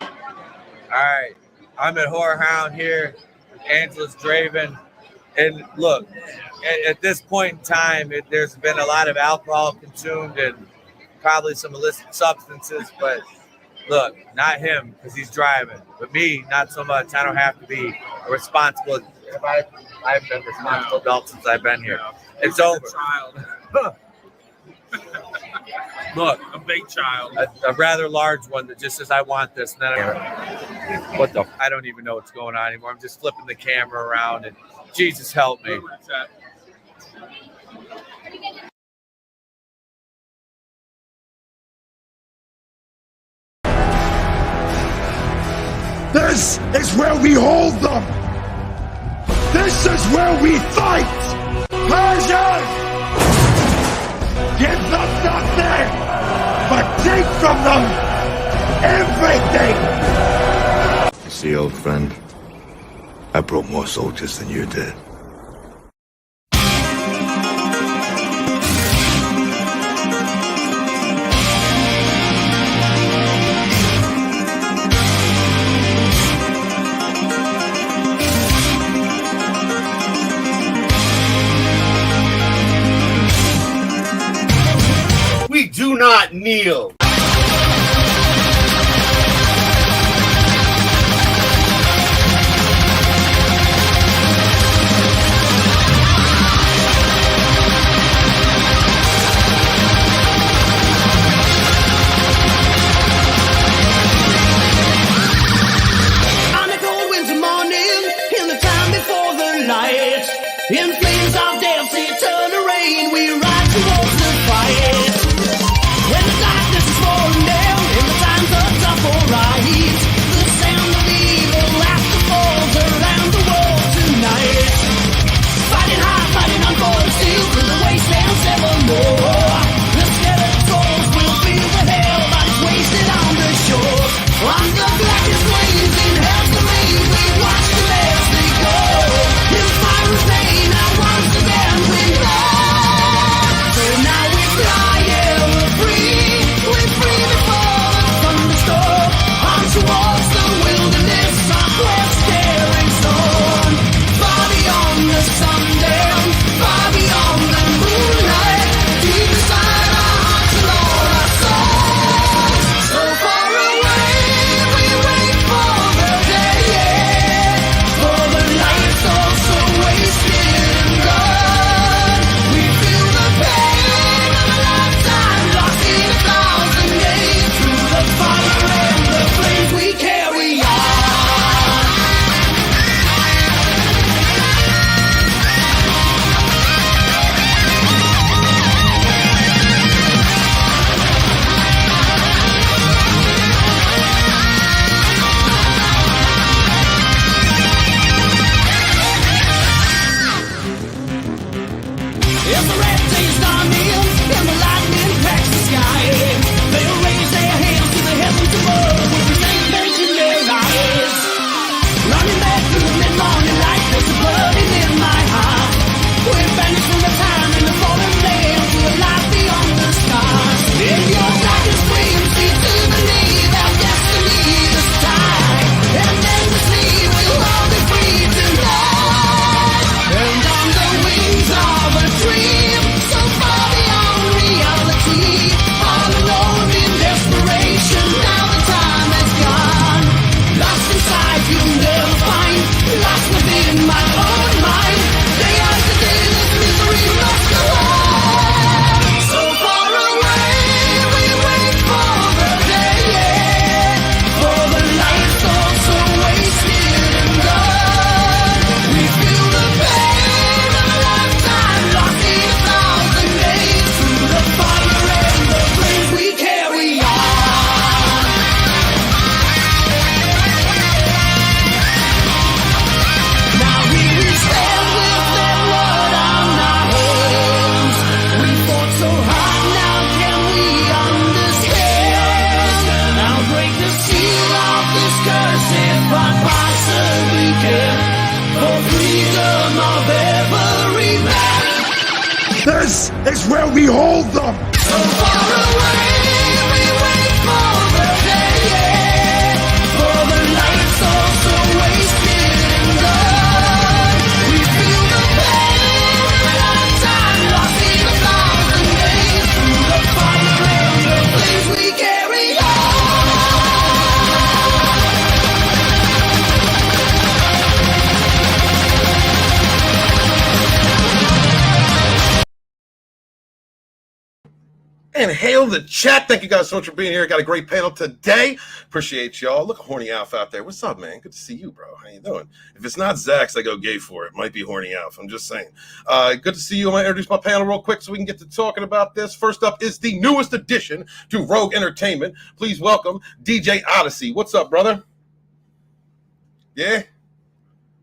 All right, I'm at Whorehound here, Angela's Draven, and look, at this point in time, there's been a lot of alcohol consumed and probably some illicit substances, but look, not him because he's driving, but me, not so much. I don't have to be a responsible. I've been a responsible adult since I've been here. It's over. Child. Look, a big child, a rather large one that just says, "I want this." And then I don't even know what's going on anymore. I'm just flipping the camera around, and Jesus help me. This is where we hold them. This is where we fight. Persians! Give them nothing, but take from them everything! See, old friend, I brought more soldiers than you did. We do not kneel. In flames of death, eternal rain, we ride towards the fight. When the darkness is falling down and the times are tough or right, the sound of evil laughter falls around the world tonight. Fighting hard, fighting on for the steel through the wastelands evermore. The skeletons will feel the hell bodies wasted on the shore. On the blackest flames in hell's domain, we watch them as they go. In fire's pain, now once again we run. So now we fly, yeah, we're free. We're free before the thunderstorm. On towards the wilderness, our quest carries on. Far beyond the sundown, far beyond the moonlight. Deep inside our hearts and all our souls. So far away, we wait for the day, yeah. For the life's all so wasted and gone. We feel the pain of a lifetime lost in 1,000 days. Through the fire and the flames we carry on. If the red days dawn in and the lightning cracks the sky, they'll raise their hands to the heavens above with resentment in their eyes. Running back through the mid-morning light, there's a burning in my heart. We're banished from the time in the fallen land to a life beyond the stars. In your darkest dreams, see to believe our destiny is tied. And endlessly we'll all be free tonight. And on the wings of a dream, so far beyond reality, all alone in desperation, now the time has gone. Lost inside, you'll never find, lost within my own mind. Day after day, this misery must go on. So far away, we wait for the day, yeah. For the life's all so wasted and gone. We feel the pain of a lifetime lost in 1,000 days. Through the fire and the flames we carry on. Now here we stand with that blood on our hands. We fought so hard, now can we understand? Now break the seal of this curse if I possibly can. For freedom of every man. This is where we hold them. So far away, we wait for the day, yeah. And hail the chat. Thank you guys so much for being here. Got a great panel today. Appreciate y'all. Look, Horny Alf out there. What's up, man? Good to see you, bro. How you doing? If it's not Zach's, I go gay for it. Might be Horny Alf. I'm just saying. Good to see you. I'm going to introduce my panel real quick so we can get to talking about this. First up is the newest addition to Rogue Entertainment. Please welcome DJ Odyssey. What's up, brother? Yeah?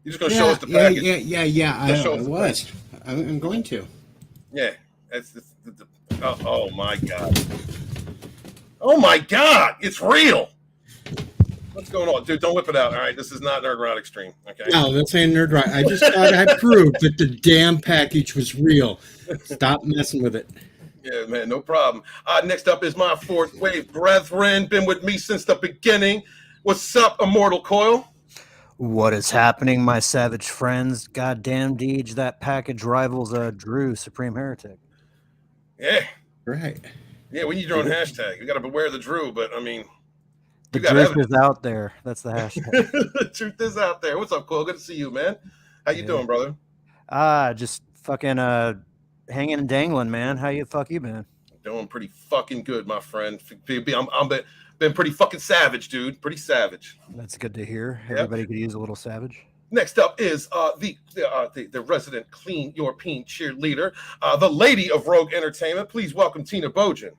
You're just going to show us the package? Yeah. I was. I'm going to. Yeah. Oh my God. Oh my God. It's real. What's going on? Dude, don't whip it out. All right. This is not Nerd Rod Extreme. Okay. No, that's ain't Nerd Rod. I just thought I proved that the damn package was real. Stop messing with it. Yeah, man. No problem. Next up is my fourth wave brethren. Been with me since the beginning. What's up, Immortal Coil? What is happening, my savage friends? Goddamn, Deej, that package rivals Drew, Supreme Heretic. Yeah. Right. Yeah, we need your own hashtag. You got to beware the Drew, but I mean, the truth is out there. That's the hashtag. The truth is out there. What's up, Cole? Good to see you, man. How you doing, brother? Just fucking hanging and dangling, man. How you been? Doing pretty fucking good, my friend. I'm been pretty fucking savage, dude. Pretty savage. That's good to hear. Yep. Everybody could use a little savage. Next up is the resident Clean European cheerleader, the lady of Rogue Entertainment. Please welcome Tina Bojan.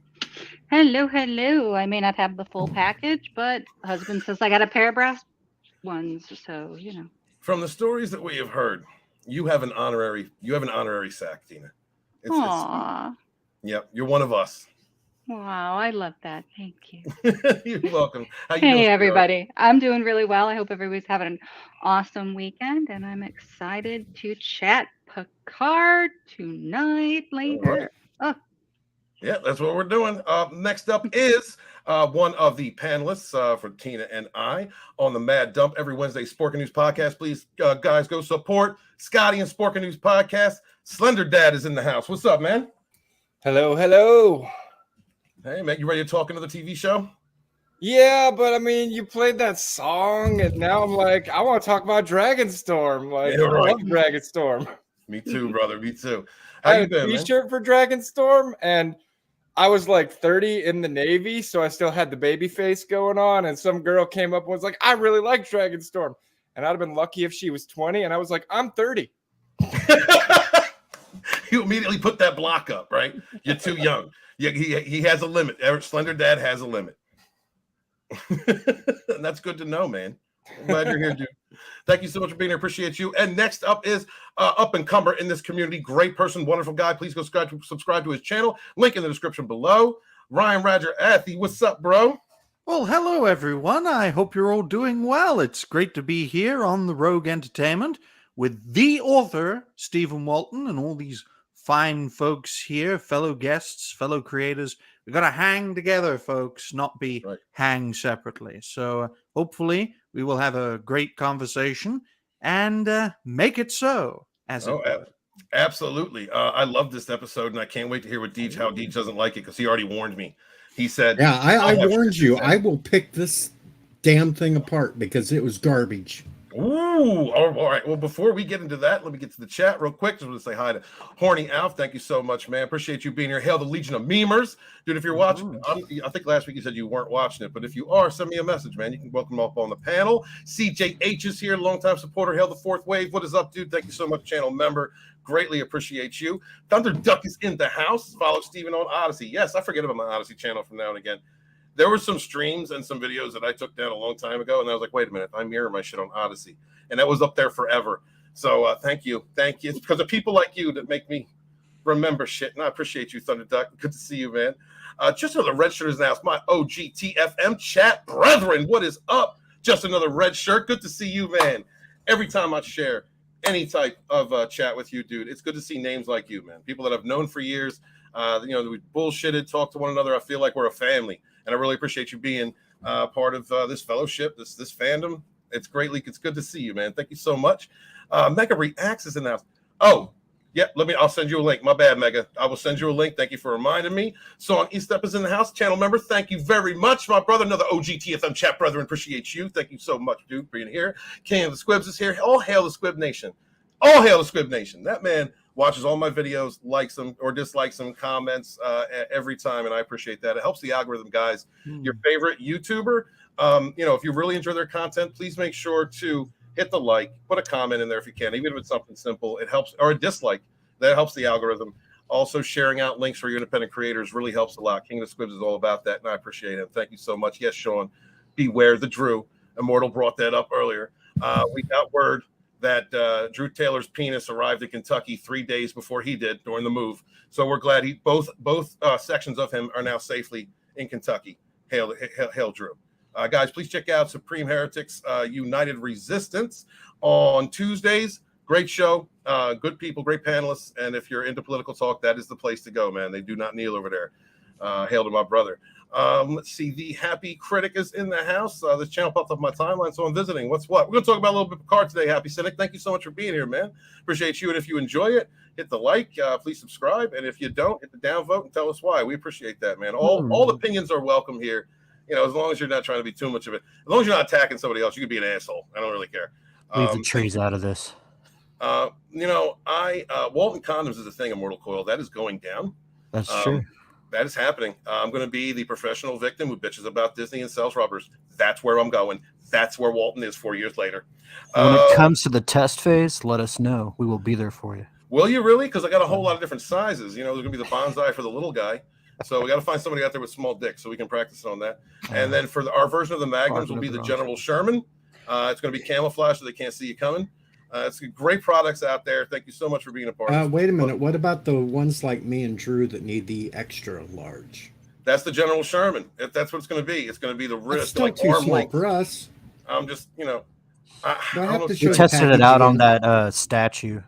Hello. I may not have the full package, but husband says I got a pair of brass ones, so you know. From the stories that we have heard, you have an honorary sack, Tina. Aww. Yep, you're one of us. Wow, I love that. Thank you. You're welcome. How you Hey, doing, everybody. I'm doing really well. I hope everybody's having an awesome weekend, and I'm excited to chat Picard tonight later. Right. Yeah, that's what we're doing. Next up is one of the panelists for Tina and I on the Mad Dump every Wednesday Sporking News podcast. Please, guys, go support Scotty and Sporking News podcast. Slender Dad is in the house. What's up, man? Hello. Hey, man, you ready to talk into the TV show? Yeah, but I mean, you played that song, and now I'm like, I want to talk about Dragonstorm. Like, Yeah, right. I love Dragonstorm. Me too, brother. Me too. How I you had been, a man? T-shirt for Dragonstorm, and I was like 30 in the Navy, so I still had the baby face going on. And some girl came up and was like, "I really like Dragonstorm," and I'd have been lucky if she was 20, and I was like, "I'm 30." You immediately put that block up, right? You're too young. He has a limit. Slender Dad has a limit. And that's good to know, man. I'm glad you're here, dude. Thank you so much for being here. Appreciate you. And next up is Up and Comer in this community. Great person, wonderful guy. Please go subscribe to his channel. Link in the description below. Ryan Roger Athy, what's up, bro? Well, hello, everyone. I hope you're all doing well. It's great to be here on the Rogue Entertainment with the author, Stephen Walton, and all these fine folks here, fellow guests, fellow creators. We've got to hang together, folks, not be hang separately. So hopefully we will have a great conversation and make it so. Absolutely. I love this episode, and I can't wait to hear how Deej doesn't like it, because he already warned me. He said, "Yeah, I warned you. I will pick this damn thing apart because it was garbage." Ooh, all right. Well, before we get into that, let me get to the chat real quick. Just want to say hi to Horny Alf. Thank you so much, man. Appreciate you being here. Hail the Legion of Memers. Dude, if you're watching, I think last week you said you weren't watching it, but if you are, send me a message, man. You can welcome up on the panel. CJH is here, longtime supporter. Hail the Fourth Wave. What is up, dude? Thank you so much, channel member. Greatly appreciate you. Thunder Duck is in the house. Follow Steven on Odyssey. Yes, I forget about my Odyssey channel from now and again. There were some streams and some videos that I took down a long time ago, and I was like, wait a minute, I mirror my shit on Odyssey. And that was up there forever. So thank you. Thank you. It's because of people like you that make me remember shit. And I appreciate you, Thunder Duck. Good to see you, man. Just another red shirt is now. It's my OG TFM chat brethren. What is up? Just another red shirt. Good to see you, man. Every time I share any type of chat with you, dude, it's good to see names like you, man. People that I've known for years. We bullshitted, talk to one another. I feel like we're a family. And I really appreciate you being part of this fellowship, this fandom. It's good to see you, man. Thank you so much. Mega Reacts is announced. Oh, yeah, I'll send you a link. My bad, Mega. I will send you a link. Thank you for reminding me. Song Eastep is in the house. Channel member, thank you very much. My brother, another OG TFM chat brethren. Appreciate you. Thank you so much, dude, for being here. King of the Squibs is here. All hail the Squib Nation. All hail the Squib Nation. That man watches all my videos, likes them or dislikes them, comments every time, and I appreciate that. It helps the algorithm, guys. Your favorite YouTuber, if you really enjoy their content, please make sure to hit the like, put a comment in there if you can, even if it's something simple. It helps, or a dislike. That helps the algorithm. Also, sharing out links for your independent creators really helps a lot. King of the Squibs is all about that, and I appreciate it. Thank you so much. Yes, Sean, beware the Drew. Immortal brought that up earlier. We got word that Drew Taylor's penis arrived in Kentucky 3 days before he did during the move. So we're glad both sections of him are now safely in Kentucky. Hail Drew. Guys, please check out Supreme Heretics United Resistance on Tuesdays. Great show, good people, great panelists, and if you're into political talk, that is the place to go, man. They do not kneel over there. Hail to my brother. Let's see, the Happy Critic is in the house. This channel popped up my timeline, so I'm visiting. What's what? We're going to talk about a little bit of Picard today, Happy Cynic. Thank you so much for being here, man. Appreciate you, and if you enjoy it, hit the like, please subscribe, and if you don't, hit the downvote and tell us why. We appreciate that, man. All opinions are welcome here, as long as you're not trying to be too much of it. As long as you're not attacking somebody else, you could be an asshole. I don't really care. Leave the trees out of this. Walton condoms is a thing, Immortal Coil. That is going down. That's true. That is happening. I'm going to be the professional victim who bitches about Disney and sells rubbers. That's where I'm going. That's where Walton is 4 years later. When it comes to the test phase, let us know. We will be there for you. Will you really? Because I got a whole lot of different sizes. There's going to be the bonsai for the little guy. So we got to find somebody out there with small dicks so we can practice on that. And then for our version of the Magnums will be the General Sherman. It's going to be camouflage so they can't see you coming. It's great products out there. Thank you so much for being a part of it. Wait a minute. What about the ones like me and Drew that need the extra large? That's the General Sherman. If that's what it's going to be. It's going to be the wrist, still too small for us. I'm just, We tested it out on that statue,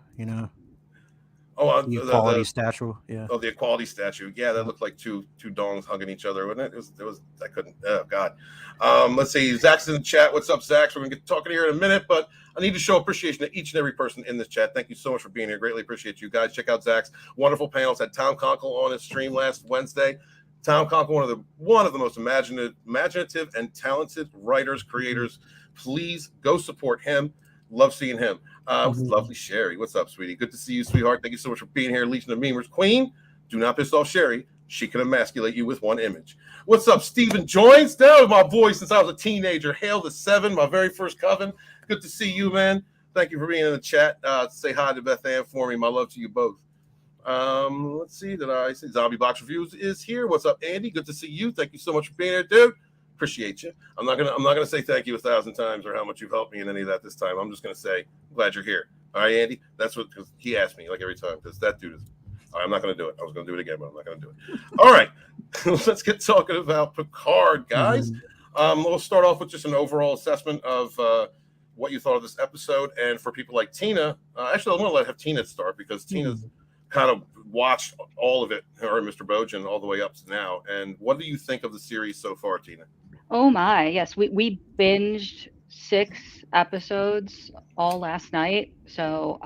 Oh, the equality statue. Yeah. Oh, the equality statue. Yeah, that looked like two dongs hugging each other, wouldn't it? It was. I couldn't. Oh God. Let's see. Zach's in the chat. What's up, Zach? So we're gonna get talking here in a minute, but I need to show appreciation to each and every person in this chat. Thank you so much for being here. Greatly appreciate you guys. Check out Zach's wonderful panels. Had Tom Conkle on his stream last Wednesday. Tom Conkle, one of the most imaginative and talented writers, creators. Please go support him. Love seeing him. Lovely Sherry. What's up, sweetie? Good to see you, sweetheart. Thank you so much for being here. Legion of Memers. Queen, do not piss off Sherry. She can emasculate you with one image. What's up, Stephen Joins? That was my boy since I was a teenager. Hail the 7, my very first coven. Good to see you, man. Thank you for being in the chat. Say hi to Beth Ann for me. My love to you both. Let's see. Did I see Zombie Box Reviews is here? What's up, Andy? Good to see you. Thank you so much for being here, dude. Appreciate you. I'm not gonna say thank you 1,000 times or how much you've helped me in any of that this time. I'm just gonna say glad you're here. All right, Andy. That's what, because he asked me like every time, because that dude is. All right, I'm not gonna do it. I was gonna do it again, but I'm not gonna do it. All right, let's get talking about Picard, guys. We'll start off with just an overall assessment of what you thought of this episode, and for people like Tina. Actually, I'm gonna have Tina start because Tina's kind of watched all of it, her and Mr. Bojan, all the way up to now. And what do you think of the series so far, Tina? Oh my, yes, we binged 6 episodes all last night. So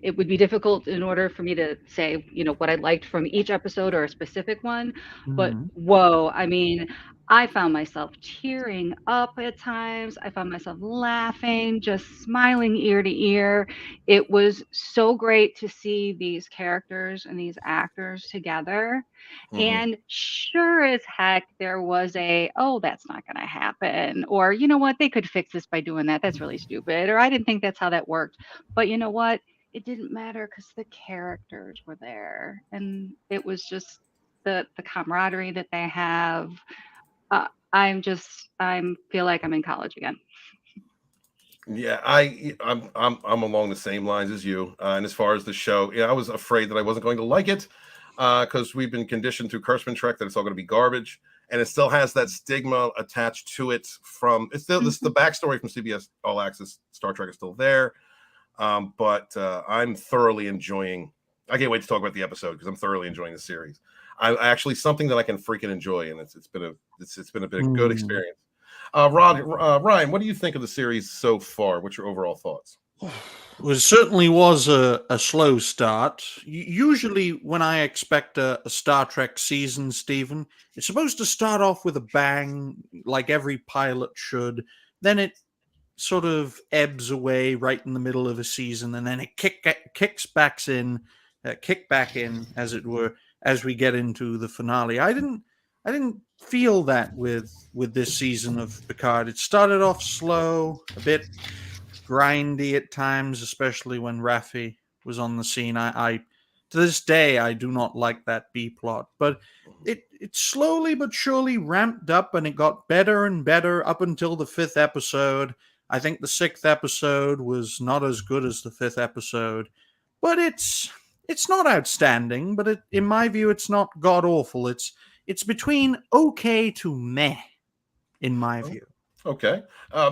it would be difficult in order for me to say, what I liked from each episode or a specific one. But whoa, I mean, I found myself tearing up at times. I found myself laughing, just smiling ear to ear. It was so great to see these characters and these actors together. And sure as heck, there was that's not going to happen. Or, you know what, they could fix this by doing that. That's really stupid. Or I didn't think that's how that worked. But you know what? It didn't matter because the characters were there. And it was just the camaraderie that they have. I feel like I'm in college again. Yeah, I'm along the same lines as you. And as far as the show, I was afraid that I wasn't going to like it because we've been conditioned through Kurtzman Trek that it's all going to be garbage, and it still has that stigma attached to it. This is the backstory from CBS All Access Star Trek is still there, but I'm thoroughly enjoying. I can't wait to talk about the episode because I'm thoroughly enjoying the series. I actually something that I can freaking enjoy, and it's been a good experience. Ryan, what do you think of the series so far? What's your overall thoughts? Well, it certainly was a slow start. Usually, when I expect a Star Trek season, Stephen, it's supposed to start off with a bang, like every pilot should. Then it sort of ebbs away right in the middle of a season, and then it kicks back in kick back in, as it were, as we get into the finale. I didn't feel that with this season of Picard. It started off slow, a bit grindy at times, especially when Raffi was on the scene. I to this day I do not like that B plot, but it slowly but surely ramped up, and it got better and better up until the 5th episode. I think the 6th episode was not as good as the 5th episode, but it's not outstanding. But in my view, it's not god awful. It's between okay to meh, in my view. Okay.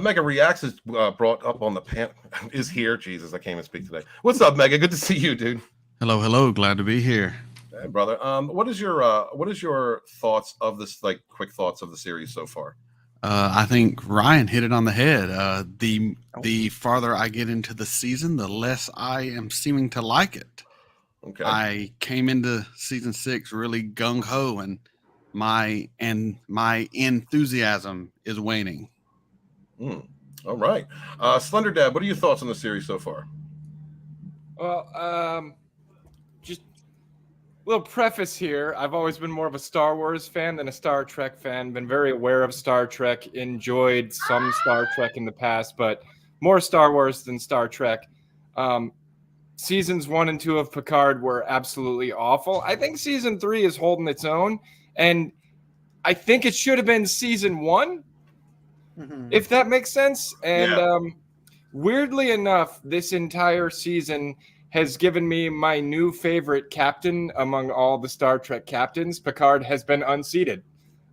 Mega Reacts is brought up on the panel. Is here. Jesus, I can't even speak today. What's up, Mega? Good to see you, dude. Hello. Glad to be here. Hey, brother. What is your thoughts of this? Like, quick thoughts of the series so far? I think Ryan hit it on the head. The farther I get into the season, the less I am seeming to like it. Okay. I came into season 6 really gung ho, and my enthusiasm is waning. All right. Slender Dad, what are your thoughts on the series so far? Well, just a little preface here. I've always been more of a Star Wars fan than a Star Trek fan. Been very aware of Star Trek. Enjoyed some Star Trek in the past, but more Star Wars than Star Trek. Seasons 1 and 2 of Picard were absolutely awful. I think season 3 is holding its own, and I think it should have been season 1, if that makes sense. And weirdly enough, this entire season has given me my new favorite captain among all the Star Trek captains. Picard has been unseated.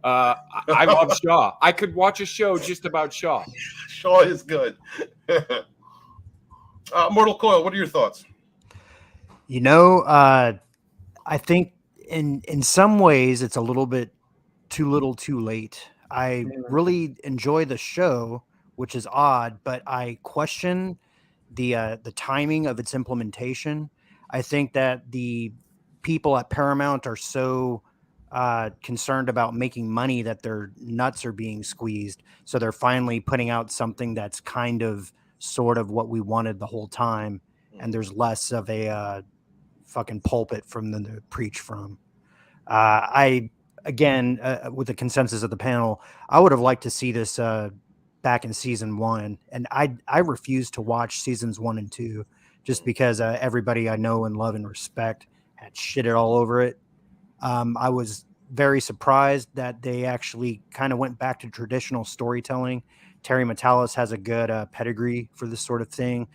I love Shaw. I could watch a show just about Shaw. Shaw is good. Mortal Coil, what are your thoughts? I think in some ways it's a little bit too little too late. I really enjoy the show, which is odd, but I question the timing of its implementation. I think that the people at Paramount are so concerned about making money that their nuts are being squeezed. So they're finally putting out something that's kind of sort of what we wanted the whole time. And there's less of a fucking pulpit from them to preach from. With the consensus of the panel, I would have liked to see this back in season 1. And I refuse to watch seasons 1 and 2 just because everybody I know and love and respect had shitted all over it. I was very surprised that they actually kind of went back to traditional storytelling. Terry Matalas has a good pedigree for this sort of thing,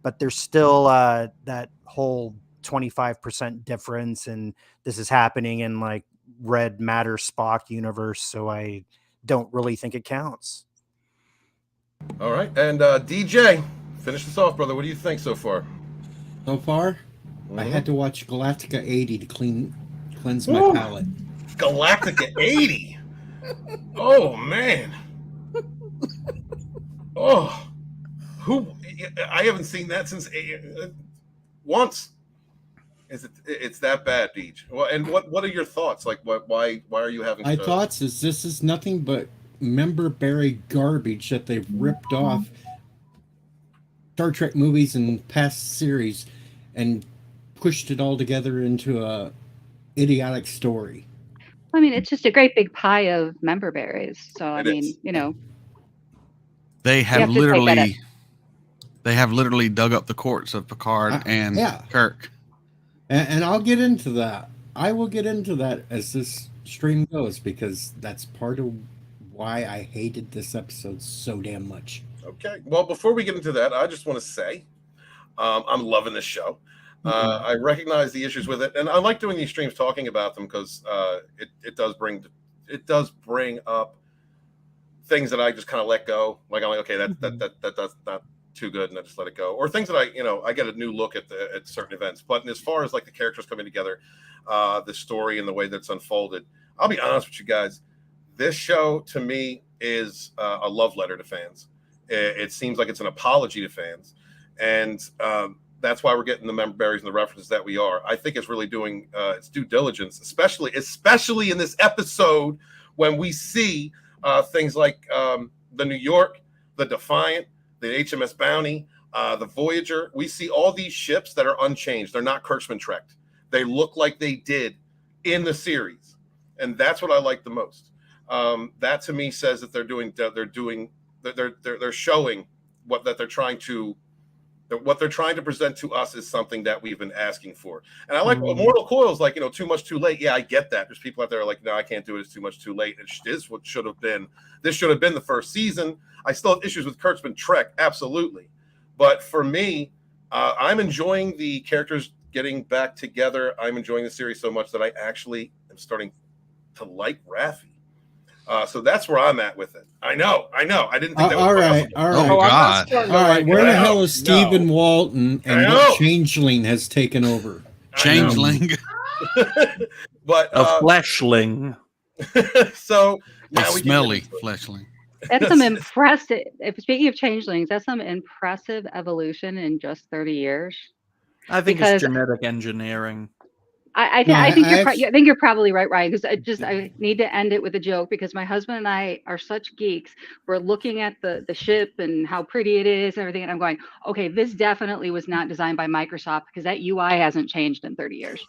but there's still that whole 25% difference, and this is happening in like Red Matter Spock universe, so I don't really think it counts. All right, and DJ, finish this off, brother. What do you think so far? So far, I had to watch Galactica 80 to cleanse my palate. Galactica 80. Oh man. Oh, I haven't seen that since once. It's that bad, Deej? Well, and what are your thoughts? Like, why are you having? My thoughts is this is nothing but member-berry garbage that they've ripped off Star Trek movies and past series and pushed it all together into a idiotic story. I mean, it's just a great big pie of member berries. So I mean, they have literally dug up the courts of Picard and Kirk. And I'll get into that. I will get into that as this stream goes, because that's part of why I hated this episode so damn much. Okay. Well, before we get into that, I just want to say I'm loving this show. I recognize the issues with it, and I like doing these streams talking about them because it does bring up things that I just kind of let go. Like I'm like, okay, that's not too good, and I just let it go. Or things that I get a new look at certain events. But as far as like the characters coming together, the story and the way that's unfolded, I'll be honest with you guys. This show to me is a love letter to fans. It seems like it's an apology to fans, and that's why we're getting the member berries and the references that we are. I think it's really doing its due diligence, especially in this episode when we see things like the New York, the Defiant, the HMS Bounty, the Voyager. We see all these ships that are unchanged. They're not Kurtzman Trek. They look like they did in the series, and that's what I like the most. That to me says that they're showing what they're trying to present to us is something that we've been asking for. And I like Mortal Coil's like, too much too late. Yeah, I get that. There's people out there like, no, I can't do it. It's too much too late. This should have been the first season. I still have issues with Kurtzman Trek, absolutely. But for me, I'm enjoying the characters getting back together. I'm enjoying the series so much that I actually am starting to like Raffi. So that's where I'm at with it. I know. I didn't think that was possible. All right. Oh, God. All right. Where the hell is Stephen Walton, and what changeling has taken over? Changeling. But a fleshling. So a smelly fleshling. That's some impressive. Speaking of changelings, that's some impressive evolution in just 30 years. I think it's genetic engineering. I think you're probably right, Ryan. Because I need to end it with a joke, because my husband and I are such geeks. We're looking at the ship and how pretty it is and everything, and I'm going, okay, this definitely was not designed by Microsoft, because that UI hasn't changed in 30 years.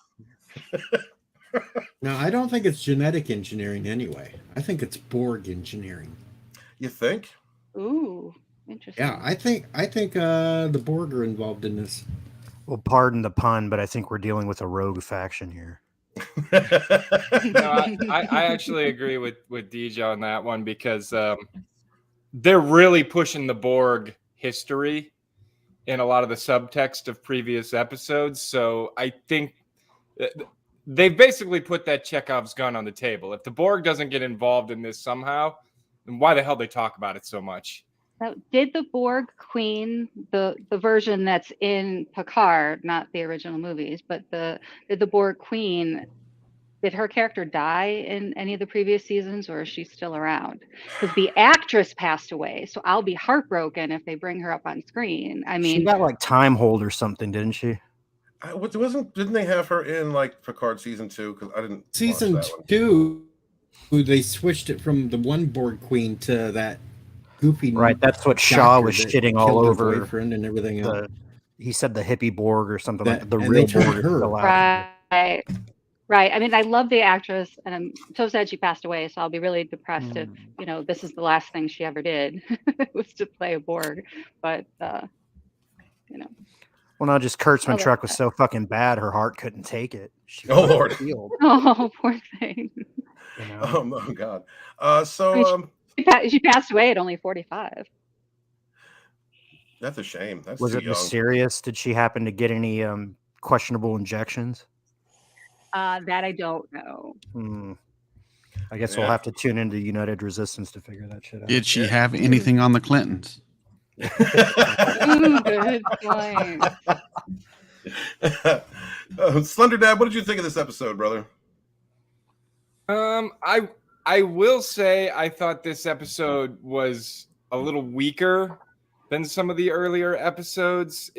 No, I don't think it's genetic engineering anyway. I think it's Borg engineering. You think? Ooh, interesting. Yeah, I think the Borg are involved in this. Well, pardon the pun, but I think we're dealing with a rogue faction here. No, I actually agree with DJ on that one, because they're really pushing the Borg history in a lot of the subtext of previous episodes. So I think they've basically put that Chekhov's gun on the table. If the Borg doesn't get involved in this somehow, then why the hell they talk about it so much? Now, did the Borg Queen, the version that's in Picard, not the original movies, but did the Borg Queen, did her character die in any of the previous seasons, or is she still around? Because the actress passed away, so I'll be heartbroken if they bring her up on screen. I mean, she got like time hold or something, didn't she? Didn't they have her in like Picard season 2? Because I didn't. Season 2, they switched it from the one Borg Queen to that goofy. Right, that's what Shaw was shitting all over. Boyfriend and everything else. He said the hippie Borg or something like that. The and real they turned Borg is her. still out. Right. I mean, I love the actress, and I'm so sad she passed away. So I'll be really depressed if this is the last thing she ever did was to play a Borg. But Well, no, just Kurtzman Truck was so fucking bad, her heart couldn't take it. Lord. Oh, poor thing. Oh God. She passed away at only 45. That's a shame. Was it mysterious? Did she happen to get any questionable injections? That I don't know. I guess we'll have to tune into United Resistance to figure that shit out. Did she have anything on the Clintons? Ooh, good point. Slender Dad, what did you think of this episode, brother? I will say I thought this episode was a little weaker than some of the earlier episodes.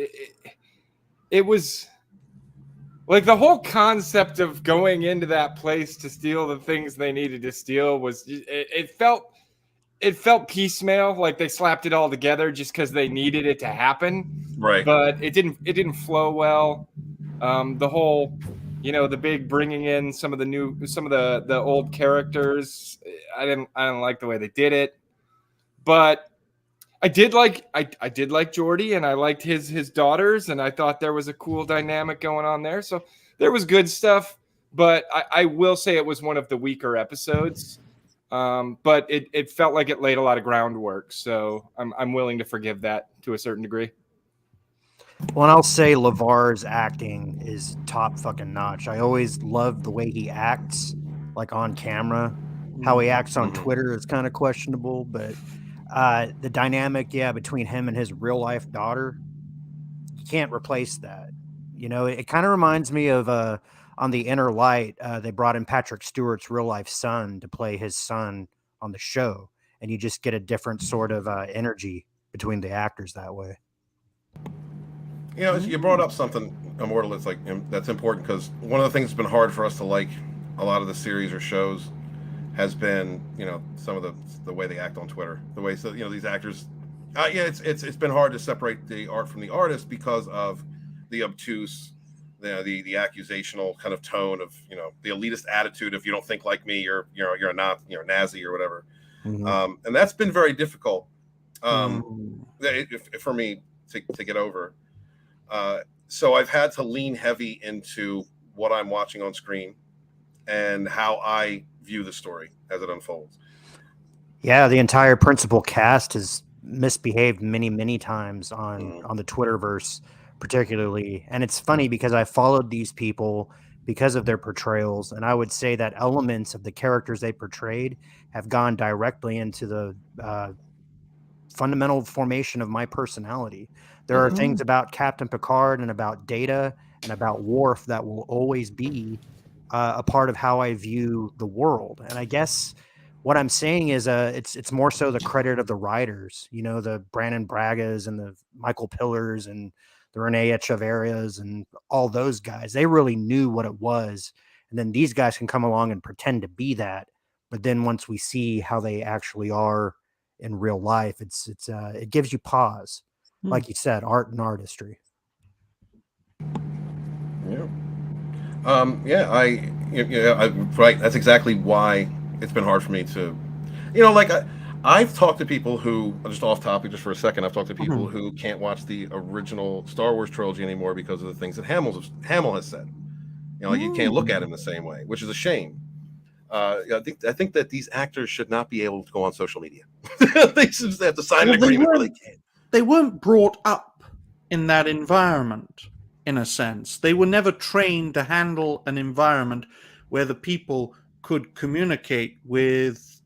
It was like the whole concept of going into that place to steal the things they needed to steal was it felt piecemeal, like they slapped it all together just because they needed it to happen. Right. But it didn't flow well. The whole, the big bringing in some of the old characters. I didn't like the way they did it, but I did like Geordi, and I liked his daughters, and I thought there was a cool dynamic going on there. So there was good stuff, but I will say it was one of the weaker episodes. But it felt like it laid a lot of groundwork, so I'm willing to forgive that to a certain degree. Well, and I'll say LeVar's acting is top fucking notch. I always loved the way he acts, like on camera. How he acts on Twitter is kind of questionable, but the dynamic, between him and his real life daughter, you can't replace that. It kind of reminds me of on The Inner Light, they brought in Patrick Stewart's real life son to play his son on the show, and you just get a different sort of energy between the actors that way. You brought up something, Immortal, that's important, because one of the things that's been hard for us to like a lot of the series or shows has been, some of the way they act on Twitter, the way, these actors, it's been hard to separate the art from the artist because of the obtuse the accusational kind of tone of the elitist attitude. If you don't think like me, you're not Nazi or whatever. And that's been very difficult for me to get over. So I've had to lean heavy into what I'm watching on screen and how I view the story as it unfolds. Yeah, the entire principal cast has misbehaved many times on the Twitterverse, particularly. And it's funny because I followed these people because of their portrayals, and I would say that elements of the characters they portrayed have gone directly into the fundamental formation of my personality. There are things about Captain Picard and about Data and about Worf that will always be a part of how I view the world. And I guess what I'm saying is it's more so the credit of the writers, the Brandon Bragas and the Michael Pillars and the Renee Echeverrias and all those guys. They really knew what it was. And then these guys can come along and pretend to be that. But then once we see how they actually are in real life, it gives you pause. Like you said, art and artistry. Right. That's exactly why it's been hard for me to, I've talked to people who, just off topic, just for a second, I've talked to people who can't watch the original Star Wars trilogy anymore because of the things that Hamill has said. You can't look at him the same way, which is a shame. I think that these actors should not be able to go on social media. They should have to sign an agreement where they can't. They weren't brought up in that environment, in a sense. They were never trained to handle an environment where the people could communicate with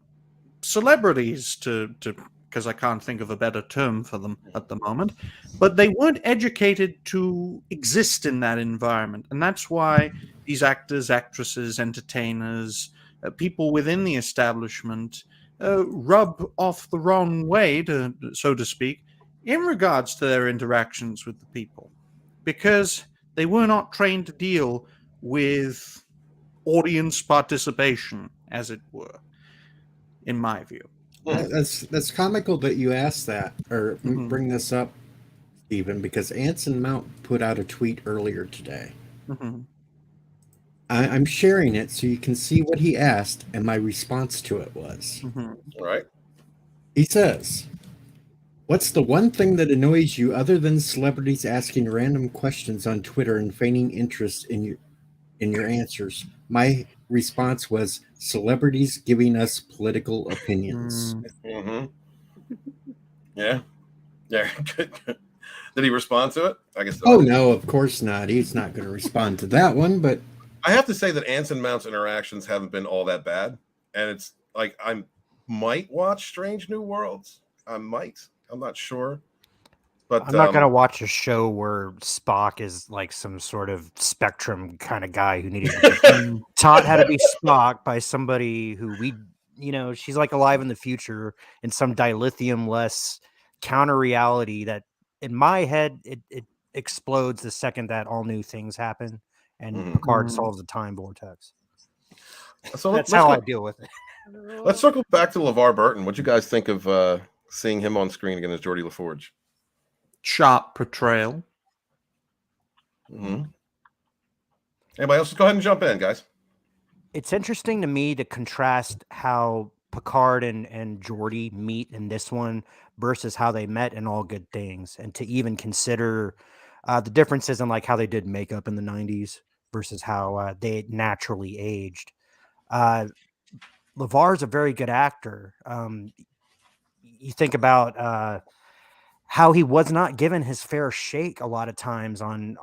celebrities because I can't think of a better term for them at the moment, but they weren't educated to exist in that environment. And that's why these actors, actresses, entertainers, people within the establishment rub off the wrong way, so to speak, in regards to their interactions with the people, because they were not trained to deal with audience participation, as it were, in my view. That's comical that you asked that or bring this up, Stephen, because Anson Mount put out a tweet earlier today. I'm sharing it so you can see what he asked, and my response to it was. Right. He says, "What's the one thing that annoys you other than celebrities asking random questions on Twitter and feigning interest in your answers?" My response was, "Celebrities giving us political opinions." Yeah. Good. Did he respond to it? I guess. Oh no, of course not. He's not going to respond to that one. But I have to say that Anson Mount's interactions haven't been all that bad, and it's like I might watch Strange New Worlds. I'm not sure. But I'm not going to watch a show where Spock is like some sort of Spectrum kind of guy who needed to be taught how to be Spock by somebody who she's like alive in the future in some dilithium-less counter reality that in my head, it explodes the second that all new things happen and Picard solves the time vortex. So that's how I deal with it. Let's circle back to LeVar Burton. What do you guys think of seeing him on screen again as Geordi LaForge? Sharp portrayal. Anybody else? Go ahead and jump in, guys. It's interesting to me to contrast how Picard and Geordi meet in this one versus how they met in All Good Things, and to even consider the differences in like how they did makeup in the 90s versus how they naturally aged. LeVar's a very good actor. You think about how he was not given his fair shake a lot of times on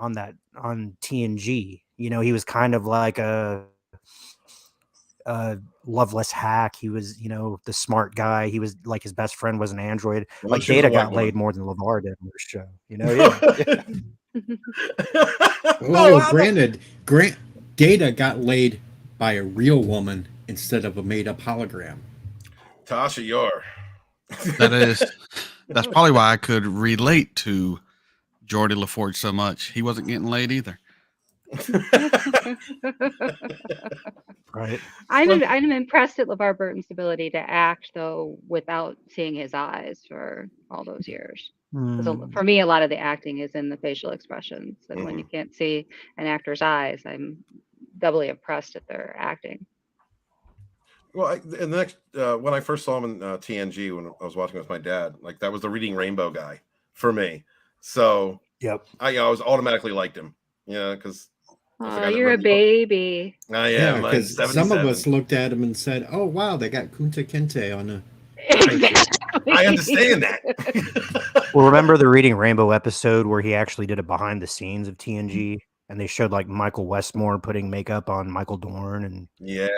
TNG. He was kind of like a loveless hack. He was, the smart guy. He was like his best friend was an android. Well, like Data got laid more than LeVar did on the show. Well, granted, Data got laid by a real woman instead of a made-up hologram. Tasha Yar. That's probably why I could relate to Geordi LaForge so much. He wasn't getting laid either. Right. I'm impressed at LeVar Burton's ability to act though without seeing his eyes for all those years. For me, a lot of the acting is in the facial expressions, and when you Mm-hmm. can't see an actor's eyes, I'm doubly impressed at their acting. Well, in the next when I first saw him in TNG when I was watching with my dad, like that was the Reading Rainbow guy for me. So Yep. I always automatically liked him. Yeah, because Oh, you're a baby. I Yeah, am. because some of us looked at him and said, "Oh wow, they got Kunta Kinte on a." I understand that. Well, remember the Reading Rainbow episode where he actually did a behind the scenes of TNG, and they showed like Michael Westmore putting makeup on Michael Dorn, and yeah.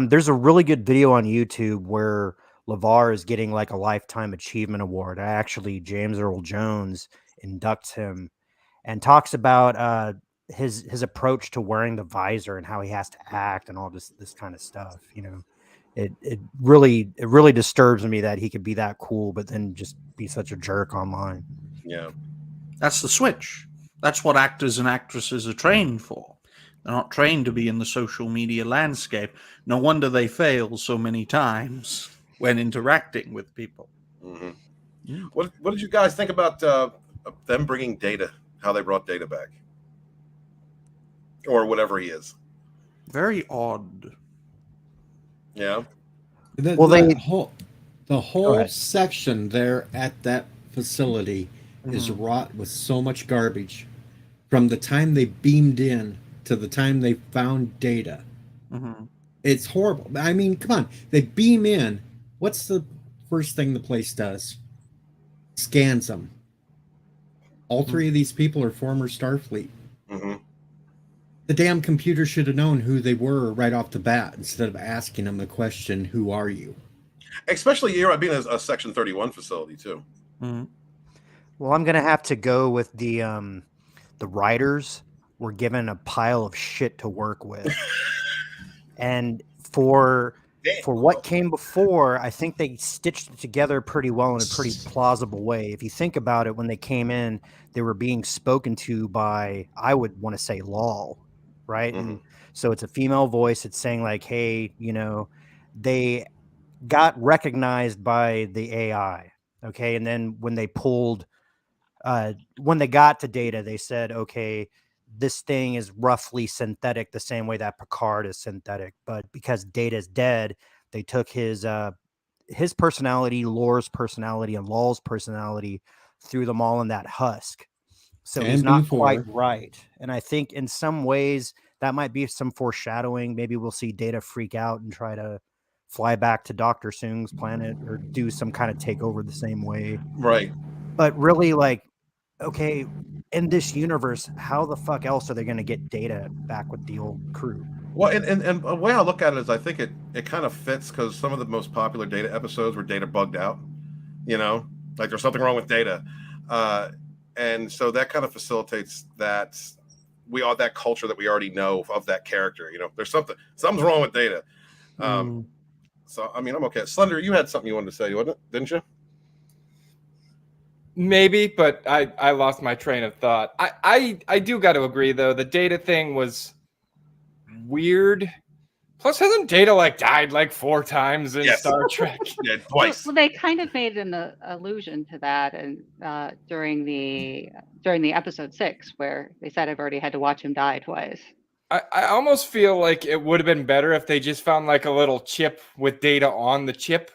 There's a really good video on YouTube where LeVar is getting like a lifetime achievement award. James Earl Jones inducts him and talks about his approach to wearing the visor and how he has to act and all this kind of stuff. You know, it really disturbs me that he could be that cool, but then just be such a jerk online. Yeah, that's the switch. That's what actors and actresses are trained for. They're not trained to be in the social media landscape. No wonder they fail so many times when interacting with people. Mm-hmm. What did you guys think about them bringing Data? How they brought Data back, or whatever he is? Very odd. Yeah. The whole section there at that facility is wrought with so much garbage. From the time they beamed in to the time they found Data, it's horrible. I mean, come on, they beam in. What's the first thing the place does? Scans them. All three of these people are former Starfleet. The damn computer should have known who they were right off the bat instead of asking them the question, "Who are you?" Especially here, being a Section 31 facility too. Well, I'm gonna have to go with the writers were given a pile of shit to work with, and for what came before, I think they stitched it together pretty well in a pretty plausible way. If you think about it, when they came in, they were being spoken to by, I would want to say, Lal, right? And so it's a female voice. It's saying like, hey, you know, they got recognized by the AI. Okay. And then when they got to Data, they said, okay, this thing is roughly synthetic the same way that Picard is synthetic. But because Data's dead, they took his personality, Lore's personality, and Lal's personality, threw them all in that husk. So he's not quite right. And I think in some ways that might be some foreshadowing. Maybe we'll see Data freak out and try to fly back to Dr. Soong's planet or do some kind of takeover the same way. Right. But really, like, okay, in this universe, how the fuck else are they going to get Data back with the old crew? Well, and the way I look at it is I think it kind of fits because some of the most popular Data episodes were Data bugged out, you know, like there's something wrong with Data. And so that kind of facilitates that that culture that we already know of that character. You know, there's something's wrong with Data. So, I mean, I'm okay. Slender, you had something you wanted to say, didn't you? Maybe, but I lost my train of thought. I do got to agree, though. The Data thing was weird. Plus, hasn't Data like died like 4 times in Star Trek? Yeah, twice. Well, they kind of made an allusion to that, and during the episode 6, where they said I've already had to watch him die twice. I almost feel like it would have been better if they just found like a little chip with Data on the chip,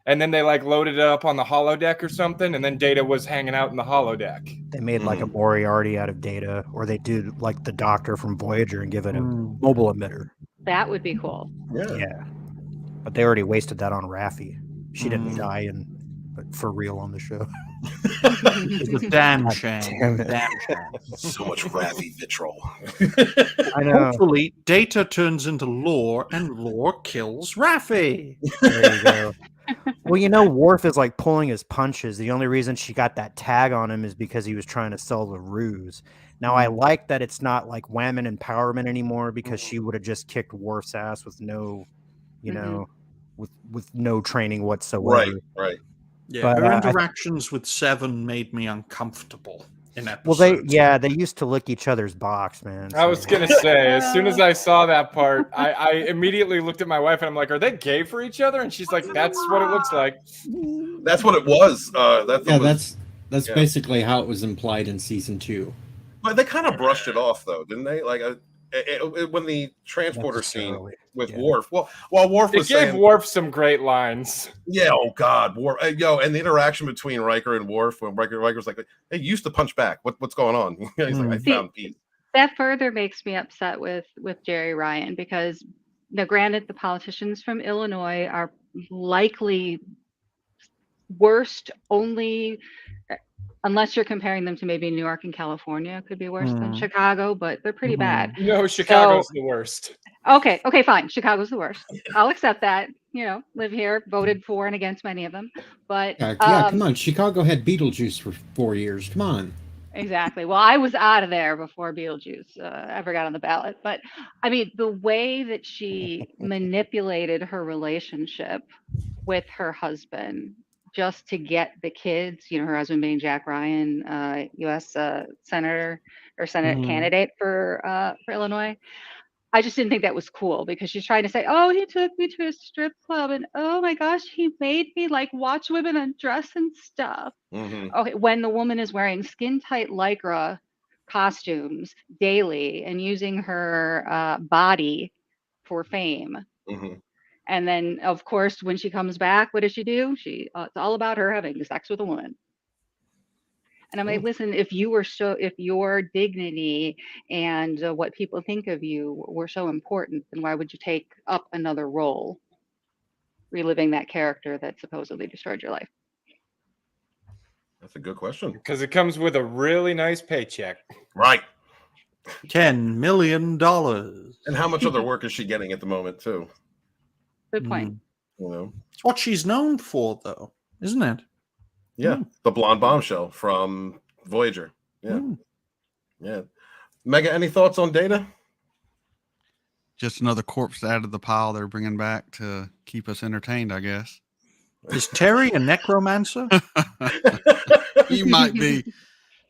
and then they like loaded it up on the holodeck or something, and then Data was hanging out in the holodeck. They made like a Moriarty out of Data, or they do like the Doctor from Voyager and give it a mobile emitter. That would be cool. Yeah. But they already wasted that on Raffi. She didn't die but for real on the show. It's a damn shame. Damn shame. So much Raffi vitriol. I know. Hopefully, Data turns into Lore, and Lore kills Raffi. There you go. Well, you know, Worf is like pulling his punches. The only reason she got that tag on him is because he was trying to sell the ruse. Now, I like that it's not like Whammon empowerment anymore, because she would have just kicked Worf's ass with no, you know, with no training whatsoever. Right. Yeah, But, her interactions with Seven made me uncomfortable in episodes. Well, they used to lick each other's box, man. I was gonna say, as soon as I saw that part, I immediately looked at my wife and I'm like, "Are they gay for each other?" And she's like, "That's what it looks like." That's what it was. That's basically how it was implied in season 2. But they kind of brushed it off, though, didn't they? Like when the transporter scene with Worf. Well, while Worf was gave saying, Worf some great lines. Yeah. Oh God, Worf. And the interaction between Riker and Worf when Riker's like, "Hey, you used to punch back. What's going on?" He's like, "I found peace." That further makes me upset with Jerry Ryan because now, granted, the politicians from Illinois are likely worst only. Unless you're comparing them to maybe New York and California, could be worse than Chicago, but they're pretty bad. No, Chicago's the worst. Okay, fine. Chicago's the worst. I'll accept that. Live here, voted for and against many of them. But come on. Chicago had Beetlejuice for 4 years. Come on. Exactly. Well, I was out of there before Beetlejuice ever got on the ballot. But I mean, the way that she manipulated her relationship with her husband just to get the kids, her husband being Jack Ryan, U.S. Senator or Senate candidate for Illinois. I just didn't think that was cool because she's trying to say, oh, he took me to a strip club and oh my gosh, he made me like watch women undress and stuff. Okay, when the woman is wearing skin tight Lycra costumes daily and using her body for fame. And then, of course, when she comes back, what does she do? It's all about her having sex with a woman. And I'm like, listen, if your dignity and what people think of you were so important, then why would you take up another role, reliving that character that supposedly destroyed your life? That's a good question. Because it comes with a really nice paycheck. Right. $10 million. And how much other work is she getting at the moment, too? Good point. It's what she's known for, though, isn't it? Yeah, the blonde bombshell from Voyager. Yeah. Mega, any thoughts on Data? Just another corpse to add to the pile they're bringing back to keep us entertained, I guess. Is Terry a necromancer? He might be.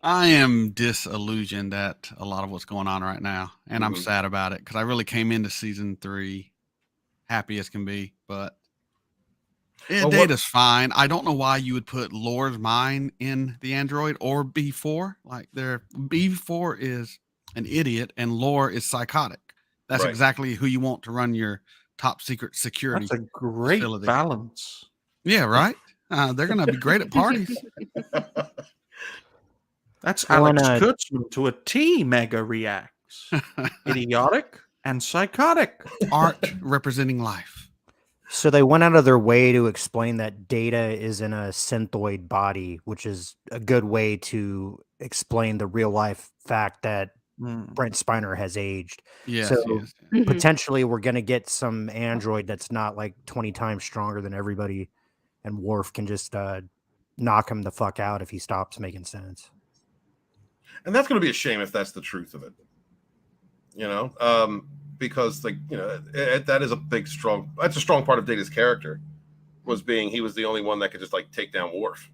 I am disillusioned at a lot of what's going on right now, and I'm sad about it because I really came into season 3 happy as can be, but Data's fine. I don't know why you would put Lore's mind in the android or B4. Like B4 is an idiot and Lore is psychotic. That's exactly who you want to run your top secret security. That's a great balance. Yeah, right. They're gonna be great at parties. That's Alex Kurtzman to a T. Mega reacts. Idiotic and psychotic. Art representing life. So they went out of their way to explain that Data is in a synthoid body, which is a good way to explain the real life fact that Brent Spiner has aged. Yes, so potentially we're going to get some android that's not like 20 times stronger than everybody, and Worf can just knock him the fuck out if he stops making sense. And that's going to be a shame if that's the truth of it. Because that is that's a strong part of Data's character, was being he was the only one that could just like take down Worf.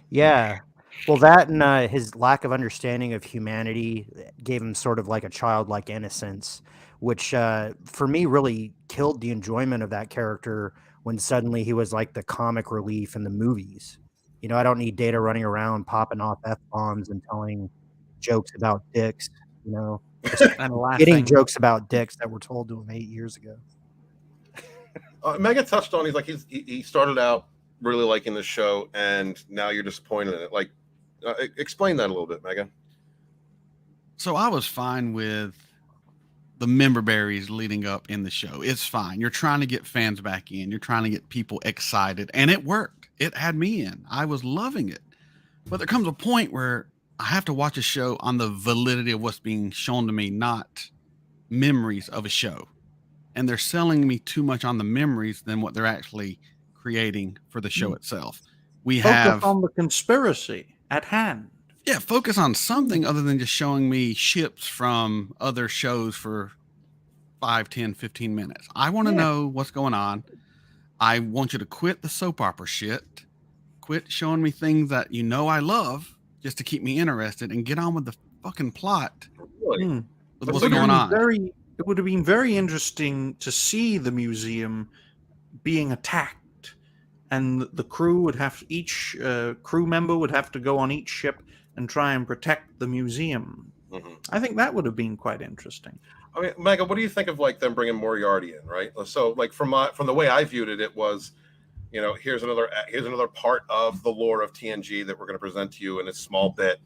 Yeah. Well, that and his lack of understanding of humanity gave him sort of like a childlike innocence, which for me really killed the enjoyment of that character when suddenly he was like the comic relief in the movies. I don't need Data running around popping off F-bombs and telling jokes about dicks, and getting jokes about dicks that were told to him 8 years ago. Mega touched on, he started out really liking the show and now you're disappointed in it. Like, explain that a little bit, Mega. So I was fine with the member berries leading up in the show. It's fine. You're trying to get fans back in. You're trying to get people excited, and it worked. It had me in. I was loving it. But there comes a point where I have to watch a show on the validity of what's being shown to me, not memories of a show. And they're selling me too much on the memories than what they're actually creating for the show itself. Focus on the conspiracy at hand. Yeah, focus on something other than just showing me ships from other shows for 5, 10, 15 minutes. I want to know what's going on. I want you to quit the soap opera shit. Quit showing me things that I love just to keep me interested, and get on with the fucking plot. With what's going on. It would have been very interesting to see the museum being attacked and the crew would have each crew member would have to go on each ship and try and protect the museum. I think that would have been quite interesting. I mean, Mega, what do you think of like them bringing Moriarty in, right? So, like from the way I viewed it, it was, here's another part of the lore of TNG that we're going to present to you in a small bit.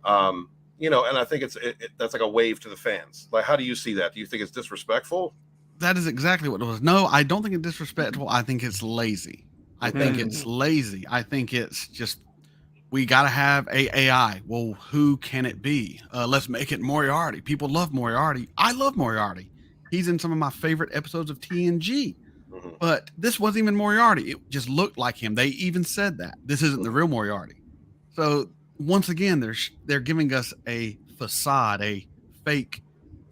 And I think that's like a wave to the fans. Like, how do you see that? Do you think it's disrespectful? That is exactly what it was. No, I don't think it's disrespectful. I think it's lazy. I think it's lazy. I think it's just, we got to have AI. Well, who can it be? Let's make it Moriarty. People love Moriarty. I love Moriarty. He's in some of my favorite episodes of TNG. But this wasn't even Moriarty. It just looked like him. They even said that. This isn't the real Moriarty. So once again, they're giving us a facade, a fake,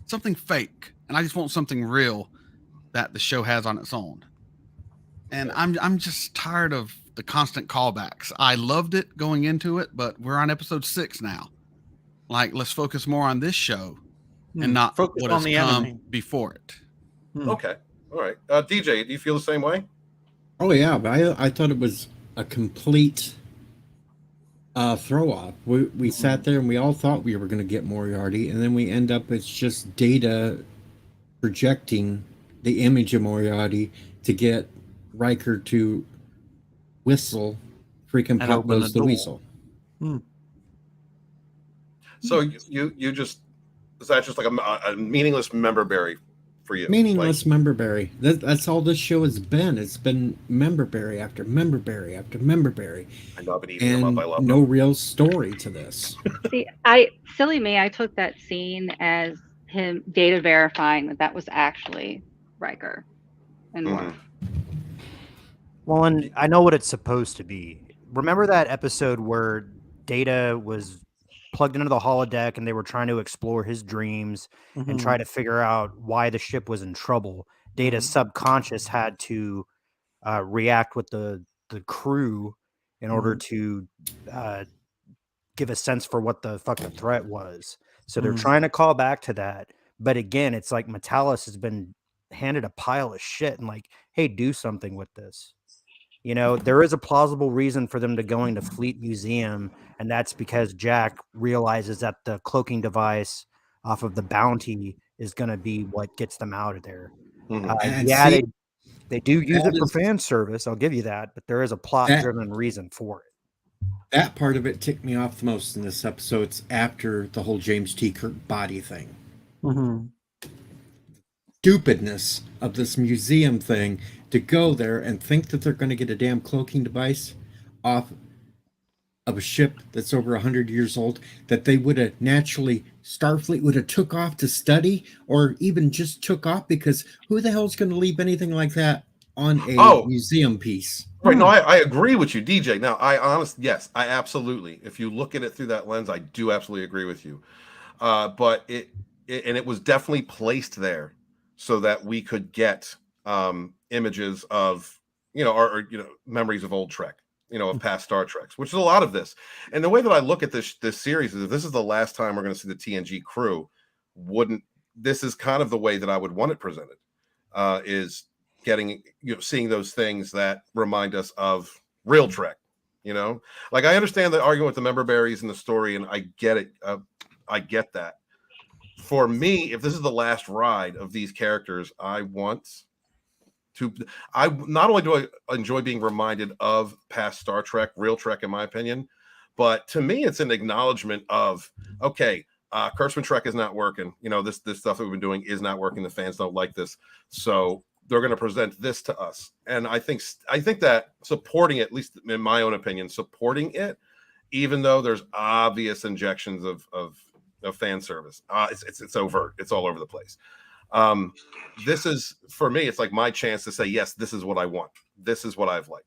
something fake. And I just want something real that the show has on its own. And I'm just tired of the constant callbacks. I loved it going into it, but we're on episode 6 now. Like, let's focus more on this show and not focus what on has the come enemy. before it. Okay. All right. DJ, do you feel the same way? Oh yeah, but I thought it was a complete throw off. We sat there and we all thought we were going to get Moriarty, and then we end up it's just Data projecting the image of Moriarty to get Riker to whistle freaking And Pop open Goes the the door. Weasel. So you just, is that just like a meaningless member berry for you? Meaningless member berry. That's all this show has been. It's been member berry after member berry after member berry. I know, I've been eating them And up. I love no them. real story to this. See, silly me, I took that scene as him Data verifying that was actually Riker and Worf. Well, and I know what it's supposed to be. Remember that episode where Data was plugged into the holodeck and they were trying to explore his dreams and try to figure out why the ship was in trouble? Data's subconscious had to react with the crew in order to give a sense for what the fuck the threat was. So they're trying to call back to that. But again, it's like Metalis has been handed a pile of shit and like, hey, do something with this. There is a plausible reason for them to going to Fleet Museum, and that's because Jack realizes that the cloaking device off of the Bounty is going to be what gets them out of there. They do use it for fan service, I'll give you that, but there is a plot-driven reason for it. That part of it ticked me off the most in this episode. It's after the whole James T. Kirk body thing. Stupidness of this museum thing to go there and think that they're going to get a damn cloaking device off of a ship that's over 100 years old that they would have naturally, Starfleet would have took off to study, or even just took off, because who the hell's going to leave anything like that on a museum piece? Right. No, I agree with you, DJ. Now, yes, I absolutely. If you look at it through that lens, I do absolutely agree with you. But it was definitely placed there so that we could get images of, or memories of old Trek, of past Star Treks, which is a lot of this. And the way that I look at this series is, if this is the last time we're going to see the TNG crew, this is kind of the way that I would want it presented, is getting, seeing those things that remind us of real Trek, like I understand the argument with the member berries and the story, and I get it. I get that. For me, if this is the last ride of these characters, I not only do I enjoy being reminded of past Star Trek, real Trek, in my opinion, but to me, it's an acknowledgement of, okay, Kurtzman Trek is not working. This stuff that we've been doing is not working. The fans don't like this. So they're going to present this to us. And I think that supporting it, at least in my own opinion, supporting it, even though there's obvious injections of fan service, it's overt. It's all over the place. This is, for me, it's like my chance to say, yes, this is what I want. This is what I've liked.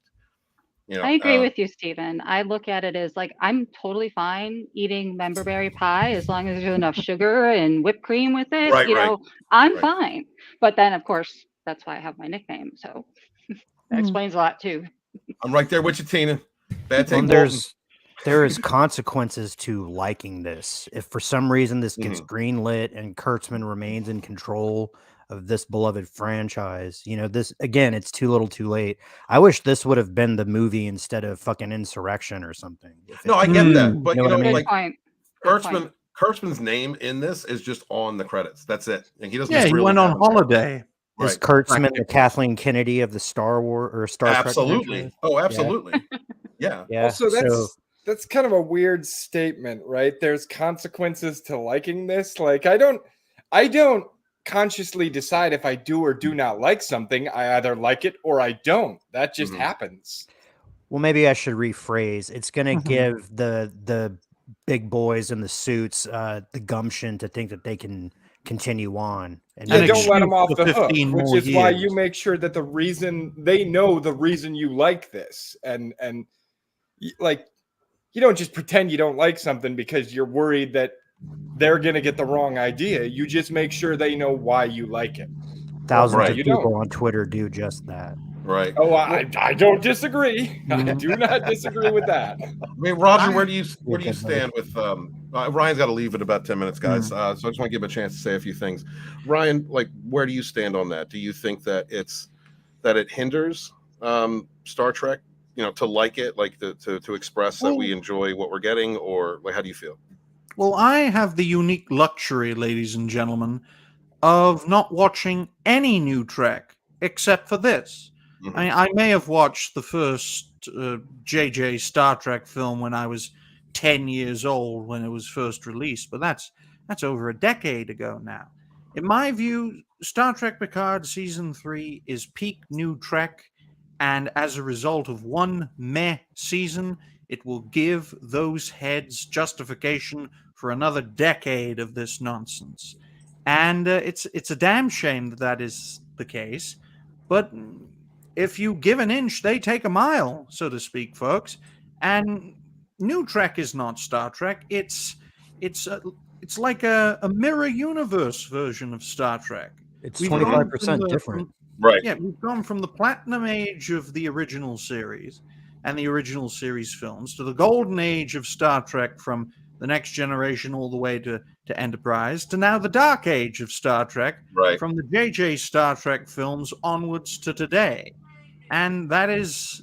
I agree with you, Stephen. I look at it as like, I'm totally fine eating memberberry pie as long as there's enough sugar and whipped cream with it. I'm fine. But then, of course, that's why I have my nickname. So that explains a lot too. I'm right there with you, Tina. Bad take. There is consequences to liking this. If for some reason this gets greenlit and Kurtzman remains in control, of this beloved franchise. You know, this again, it's too little, too late. I wish this would have been the movie instead of fucking Insurrection or something. No, I get that, but You know what I mean? like Good point. Kurtzman's name in this is just on the credits. That's it, and he doesn't. Yeah, he really went on have a- holiday. Is Right. Kurtzman the Kathleen Kennedy of the Star Wars or Star Trek Absolutely. franchise? Oh, Yeah. absolutely. Yeah. Yeah. Also, So that's kind of a weird statement, right? There's consequences to liking this. Like I don't consciously decide if I do or do not like something. I either like it or I don't. That just happens. well, maybe I should rephrase. It's going to Mhm. give the big boys in the suits the gumption to think that they can continue on. And Yeah, maybe- don't let them off the hook, 15 which more is why years. you make sure that the reason they know the reason you like this, and like you don't just pretend you don't like something because you're worried that they're gonna get the wrong idea. You just make sure they know why you like it. Thousands Right. of You people don't. on Twitter do just that. Right. Oh, I don't disagree. I Mhm. do not disagree with that. I mean, Roger, where do you Okay, stand with Ryan's got to leave in about 10 minutes, guys. So I just want to give him a chance to say a few things. Ryan, like, where do you stand on that? Do you think that it hinders Star Trek, to like it, like to express that we enjoy what we're getting, or like how do you feel? Well, I have the unique luxury, ladies and gentlemen, of not watching any new Trek except for this. I mean, I may have watched the first JJ Star Trek film when I was 10 years old when it was first released, but that's over a decade ago now. In my view, Star Trek Picard Season 3 is peak new Trek, and as a result of one meh season, it will give those heads justification for another decade of this nonsense. And it's a damn shame that is the case, but if you give an inch, they take a mile, so to speak, folks. And New Trek is not Star Trek. It's like a mirror universe version of Star Trek. It's We've gone 25% from different. Right. Yeah, we've gone from the platinum age of the original series and the original series films to the golden age of Star Trek from the Next Generation all the way to Enterprise to now the dark age of Star Trek Right. from the JJ Star Trek films onwards to today. And that is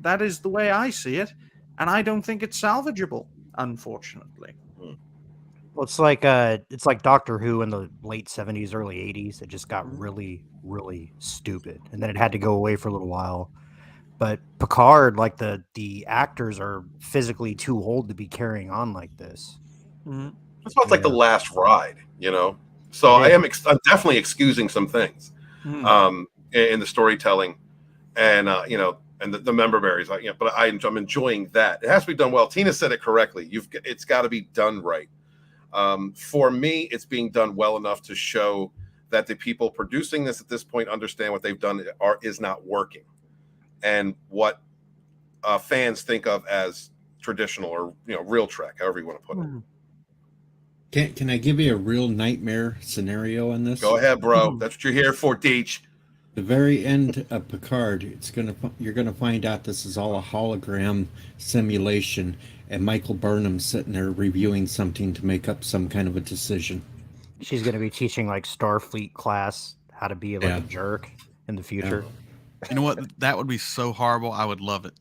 the way I see it, and I don't think it's salvageable, unfortunately. Well, it's like Doctor Who in the late 70s, early 80s. It just got really, really stupid, and then it had to go away for a little while. But Picard, like the actors are physically too old to be carrying on like this. Mm-hmm. That's why it's like the last ride, So I'm definitely excusing some things, in the storytelling, and and the member berries, but I'm enjoying that. It has to be done well. Tina said it correctly. It's got to be done right. For me, it's being done well enough to show that the people producing this at this point understand what they've done is not working, and what fans think of as traditional or real Trek, however you want to put it. Can I give you a real nightmare scenario on this? Go ahead, bro. That's what you're here for, Deech. The very end of Picard, you're gonna find out this is all a hologram simulation, and Michael Burnham's sitting there reviewing something to make up some kind of a decision. She's going to be teaching like Starfleet class how to be like a jerk in the future. You know what? That would be so horrible. I would love it.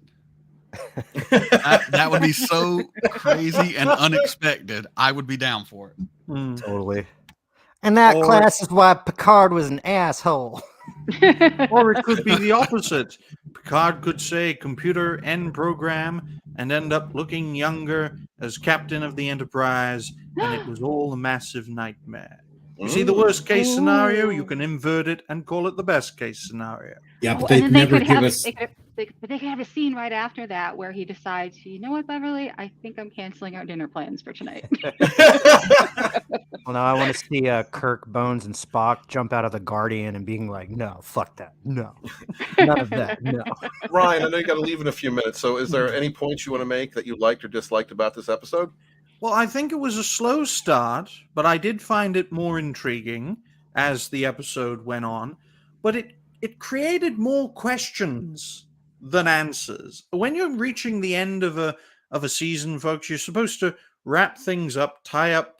that would be so crazy and unexpected. I would be down for it. Totally. And that class is why Picard was an asshole. Or it could be the opposite. Picard could say computer end program and end up looking younger as captain of the Enterprise, and it was all a massive nightmare. You see, the worst case scenario, you can invert it and call it the best case scenario. Yeah, but and they'd then they never could give have us. they could have a scene right after that where he decides, you know what, Beverly, I think I'm canceling our dinner plans for tonight. Well, now I want to see Kirk, Bones, and Spock jump out of the Guardian and being like, no, fuck that. No. None of that. No. Ryan, I know you got to leave in a few minutes. So is there any points you want to make that you liked or disliked about this episode? Well, I think it was a slow start, but I did find it more intriguing as the episode went on. But it created more questions than answers. When you're reaching the end of a season, folks, you're supposed to wrap things up, tie up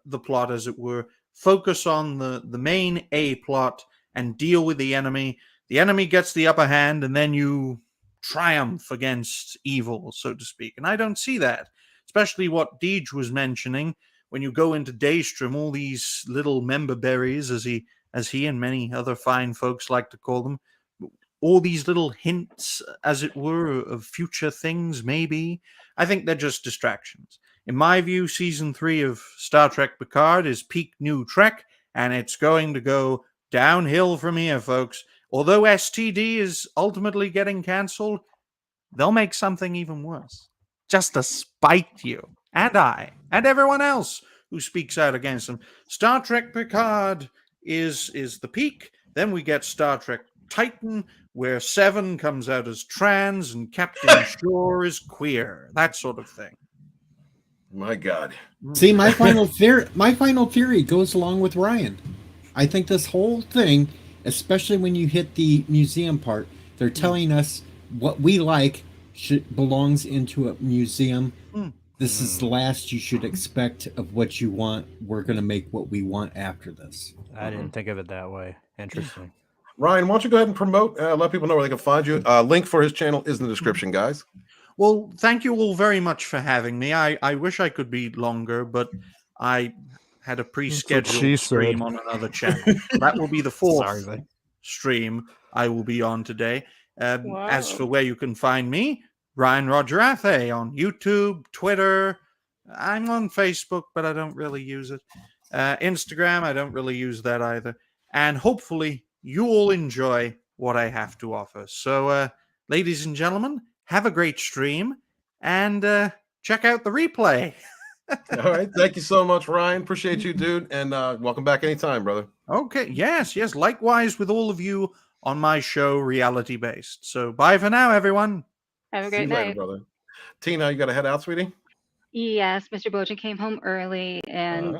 the plot, as it were, focus on the main A plot and deal with the enemy. The enemy gets the upper hand, and then you triumph against evil, so to speak. And I don't see that, especially what Deej was mentioning. When you go into Daystrom, all these little member berries, as he and many other fine folks like to call them, all these little hints, as it were, of future things, maybe. I think they're just distractions. In my view, season 3 of Star Trek Picard is peak new Trek, and it's going to go downhill from here, folks. Although STD is ultimately getting cancelled, they'll make something even worse. Just to spite you, and I, and everyone else who speaks out against them. Star Trek Picard is the peak. Then we get Star Trek Titan, where Seven comes out as trans and Captain Shore is queer. That sort of thing. My God. See, my final theory goes along with Ryan. I think this whole thing, especially when you hit the museum part, they're telling us what we like belongs into a museum. This is the last you should expect of what you want. We're going to make what we want after this. I didn't think of it that way. Interesting. Ryan, why don't you go ahead and promote, let people know where they can find you. Link for his channel is in the description, guys. Well, thank you all very much for having me. I wish I could be longer, but I had a pre-scheduled stream on another channel. That will be the fourth stream I will be on today. As for where you can find me, Ryan Roger Athe on YouTube, Twitter. I'm on Facebook, but I don't really use it. Instagram, I don't really use that either. And hopefully you all enjoy what I have to offer. So, ladies and gentlemen, have a great stream and check out the replay. All right. Thank you so much, Ryan. Appreciate you, dude. And welcome back anytime, brother. Okay. Yes. Likewise with all of you on my show, Reality Based. So bye for now, everyone. Have a great See you later, night. brother. Tina, you got to head out, sweetie? Yes, Mr. Bojan came home early and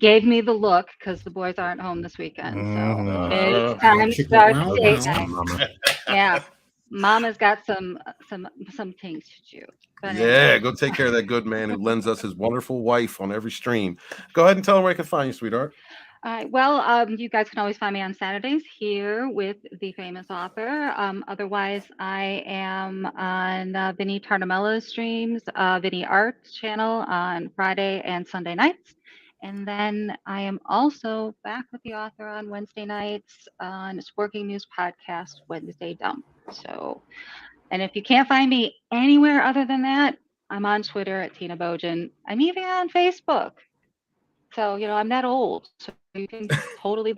gave me the look because the boys aren't home this weekend. So it's time to start date night. Yeah, Mama's got some things to do. But Yeah, go take care of that good man who lends us his wonderful wife on every stream. Go ahead and tell him where I can find you, sweetheart. All right. Well, you guys can always find me on Saturdays here with the famous author. Otherwise, I am on Vinny Tartamella's streams, Vinny Arts channel on Friday and Sunday nights. And then I am also back with the author on Wednesday nights on its Working News podcast, Wednesday Dump. So, and if you can't find me anywhere other than that, I'm on Twitter at Tina Bojan. I'm even on Facebook. So, I'm not old. So you can totally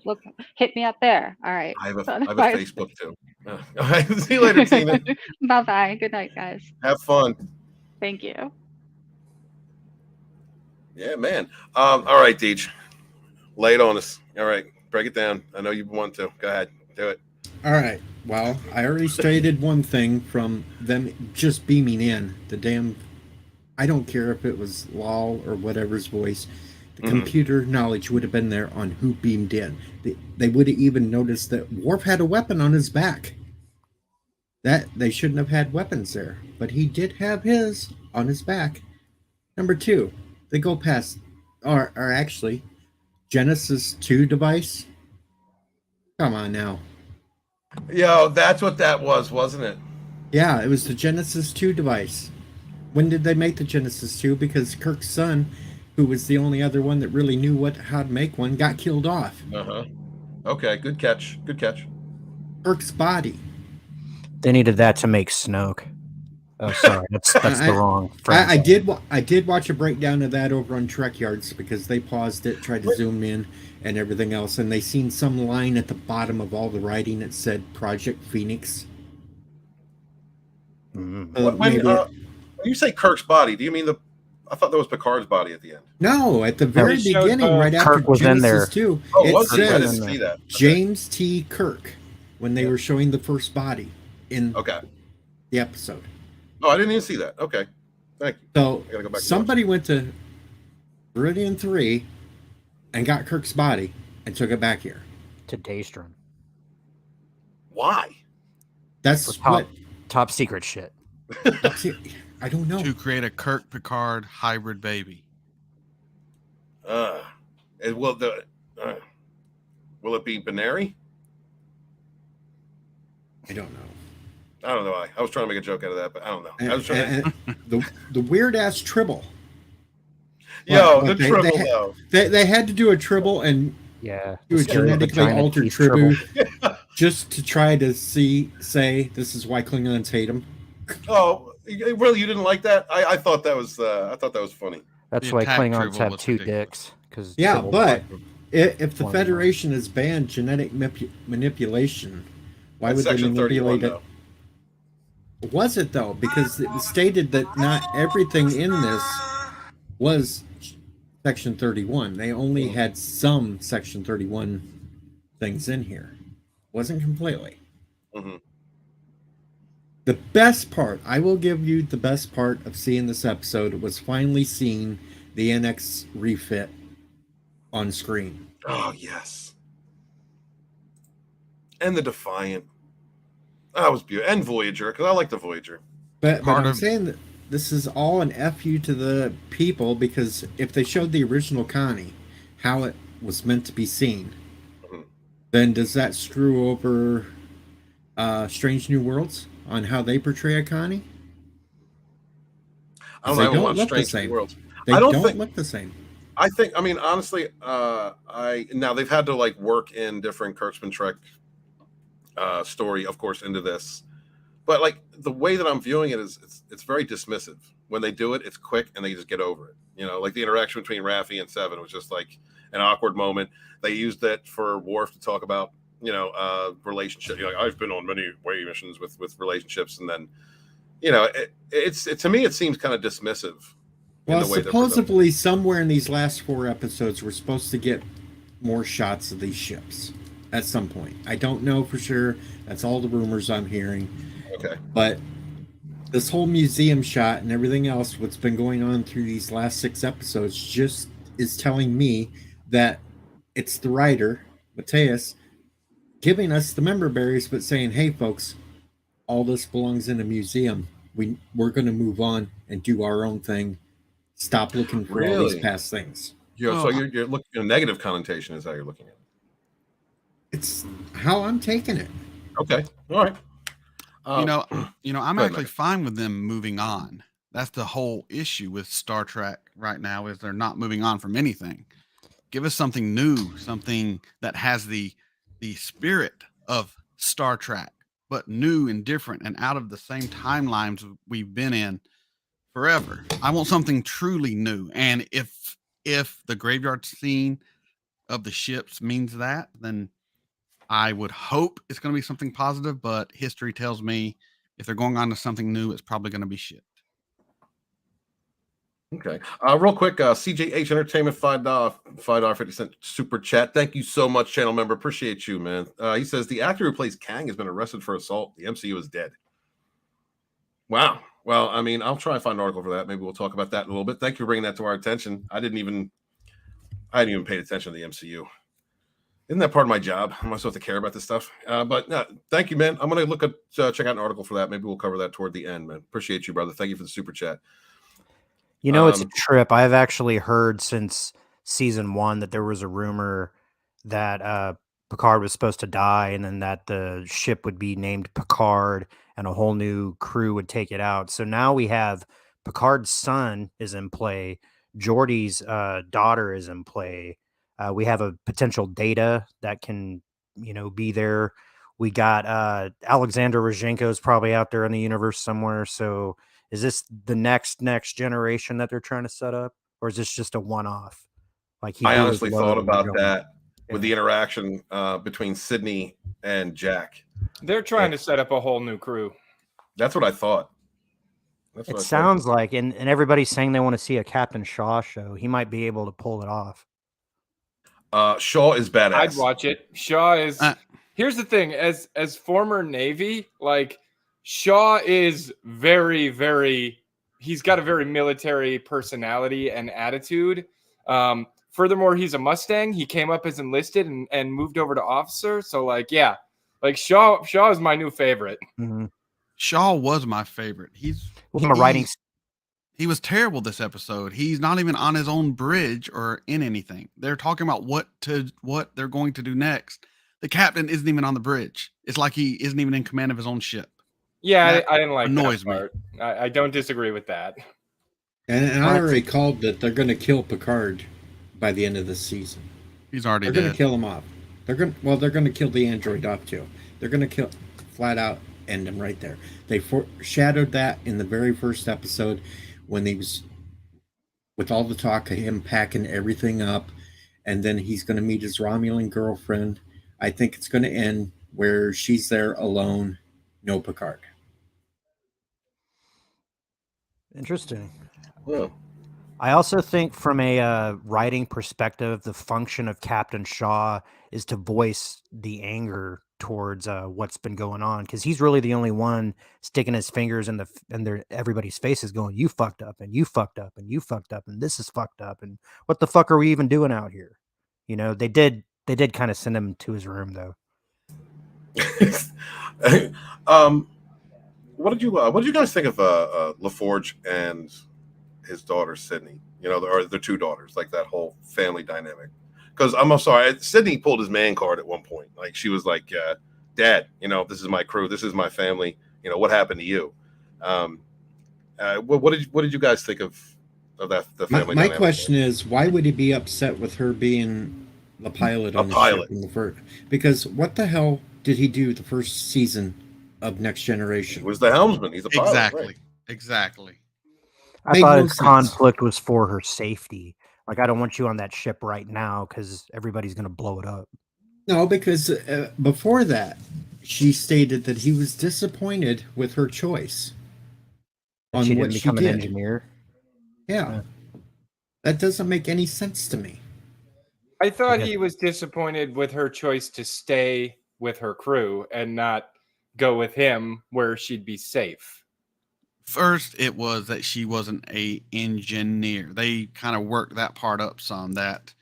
hit me up there. All right. I have a Facebook too. All right. See you later, Tina. Bye-bye. Good night, guys. Have fun. Thank you. Yeah, man. All right, Deej. Lay it on us. All right. Break it down. I know you want to. Go ahead. Do it. All right. Well, I already stated one thing from them just beaming in. The damn, I don't care if it was Lal or whatever's voice. The computer knowledge would have been there on who beamed in. They would have even noticed that Worf had a weapon on his back. That they shouldn't have had weapons there, but he did have his on his back. Number 2, they go past, or actually, Genesis 2 device. Come on now. Yo, that's what that was, wasn't it? Yeah, it was the Genesis 2 device. When did they make the Genesis 2? Because Kirk's son, who was the only other one that really knew how to make one, got killed off. Okay, good catch. Good catch. Kirk's body. They needed that to make Snoke. Oh, sorry, that's the wrong frame. I did watch a breakdown of that over on Trek Yards because they paused it, tried to zoom in and everything else, and they seen some line at the bottom of all the writing that said Project Phoenix. When you say Kirk's body, do you mean I thought that was Picard's body at the end. No, at the very beginning, right after Kirk was in there. Genesis 2, Oh, it was he? I didn't says see that. Okay. James T. Kirk when they were showing the first body in the episode. Oh, I didn't even see that. Okay, thank you. So I gotta go back somebody went to Meridian 3 and got Kirk's body and took it back here. To Daystrom. Why? That's top secret shit. I don't know. To create a Kirk Picard hybrid baby. Will it be Benary? I don't know. I don't know. I was trying to make a joke out of that, but I don't know. I was trying. The weird ass Tribble. The Tribble though. They had to do a Tribble and do a genetically altered Tribble just to try to say this is why Klingons hate him. Oh, really? You didn't like that? I thought that was funny. That's why Klingons have two dicks. But if the Federation has banned genetic manipulation, why would they manipulate it? Was it though? Because it was stated that not everything in this was Section 31. They only had some Section 31 things in here. Wasn't completely. Mm-hmm. The best part, I will give you the best part of seeing this episode was finally seeing the NX refit on screen. Oh, yes. And the Defiant. That was beautiful. And Voyager, because I like the Voyager. But I'm saying that this is all an FU to the people, because if they showed the original Connie, how it was meant to be seen, then does that screw over Strange New Worlds on how they portray a Connie? I don't know. Look the same. They don't look the same. I think. I mean, honestly, now they've had to like work in different Kurtzman Trek story, of course, into this, but like the way that I'm viewing it is, it's very dismissive. When they do it, it's quick and they just get over it. You know, like the interaction between Raffi and Seven was just like an awkward moment. They used that for Worf to talk about, relationship. Like, I've been on many way missions with relationships, and then, it's to me it seems kind of dismissive. Well, supposedly somewhere in these last 4 episodes, we're supposed to get more shots of these ships at some point. I don't know for sure. That's all the rumors I'm hearing. Okay. But this whole museum shot and everything else, what's been going on through these last 6 episodes, just is telling me that it's the writer, Mateus, giving us the member berries, but saying, hey, folks, all this belongs in a museum. We're going to move on and do our own thing. Stop looking for all these past things. So you're looking at a negative connotation is how you're looking at it. It's how I'm taking it. Okay. All right. I'm actually fine with them moving on. That's the whole issue with Star Trek right now, is they're not moving on from anything. Give us something new, something that has the spirit of Star Trek, but new and different and out of the same timelines we've been in forever. I want something truly new. And if the graveyard scene of the ships means that, then I would hope it's going to be something positive, but history tells me if they're going on to something new, it's probably going to be shit. Okay. Real quick, CJH Entertainment, $5 50-cent super chat. Thank you so much, channel member. Appreciate you, man. He says the actor who plays Kang has been arrested for assault. The MCU is dead. Wow. Well, I mean, I'll try and find an article for that. Maybe we'll talk about that in a little bit. Thank you for bringing that to our attention. I hadn't even paid attention to the MCU. Isn't that part of my job? Am I supposed to care about this stuff? But thank you, man. I'm going to look at check out an article for that. Maybe we'll cover that toward the end, man. Appreciate you, brother. Thank you for the super chat. It's a trip. I've actually heard since season 1 that there was a rumor that Picard was supposed to die, and then that the ship would be named Picard and a whole new crew would take it out. So now we have Picard's son is in play. Geordi's daughter is in play. We have a potential Data that can, be there. We got Alexander Rozhenko is probably out there in the universe somewhere. So is this the next generation that they're trying to set up, or is this just a one-off? I honestly thought about that with the interaction between Sydney and Jack. They're trying to set up a whole new crew. That's what I thought. It sounds like, and everybody's saying they want to see a Captain Shaw show. He might be able to pull it off. Shaw is badass. I'd watch it. Shaw is. Here's the thing: as former Navy, Shaw is very, very. He's got a very military personality and attitude. Furthermore, he's a Mustang. He came up as enlisted and moved over to officer. So, Shaw is my new favorite. Mm-hmm. Shaw was my favorite. He's from a writing He was terrible this episode. He's not even on his own bridge or in anything. They're talking about what they're going to do next. The captain isn't even on the bridge. It's like he isn't even in command of his own ship. Yeah, That I didn't like annoys that part. I don't disagree with that. And I already called that they're going to kill Picard by the end of the season. He's already They're dead. going to kill him off. They're going to kill the android off too. They're going to flat out end him right there. They foreshadowed that in the very first episode when he was with all the talk of him packing everything up, and then he's going to meet his Romulan girlfriend. I think it's going to end where she's there alone, no Picard. Interesting. Well, I also think from a writing perspective, the function of Captain Shaw is to voice the anger towards what's been going on, because he's really the only one sticking his fingers in everybody's faces going, you fucked up and you fucked up and you fucked up and this is fucked up and what the fuck are we even doing out here? You know, they did kind of send him to his room though. What did you guys think of LaForge and his daughter Sydney? You know, or their two daughters, like that whole family dynamic. Because I'm sorry, Sydney pulled his man card at one point. Like she was like, "Dad, you know, this is my crew, this is my family. You know, what happened to you?" What did you guys think of that? The family. My question is, why would he be upset with her being the pilot on the ship in the first? Because what the hell did he do the first season of Next Generation? He was the helmsman. He's the pilot. Exactly. Right. Exactly. I thought his conflict was for her safety. Like, I don't want you on that ship right now because everybody's going to blow it up. No, because before that, she stated that he was disappointed with her choice. On she didn't become an engineer? Yeah. That doesn't make any sense to me. I thought he was disappointed with her choice to stay with her crew and not go with him where she'd be safe. First, it was that she wasn't an engineer. They kind of worked that part up some, that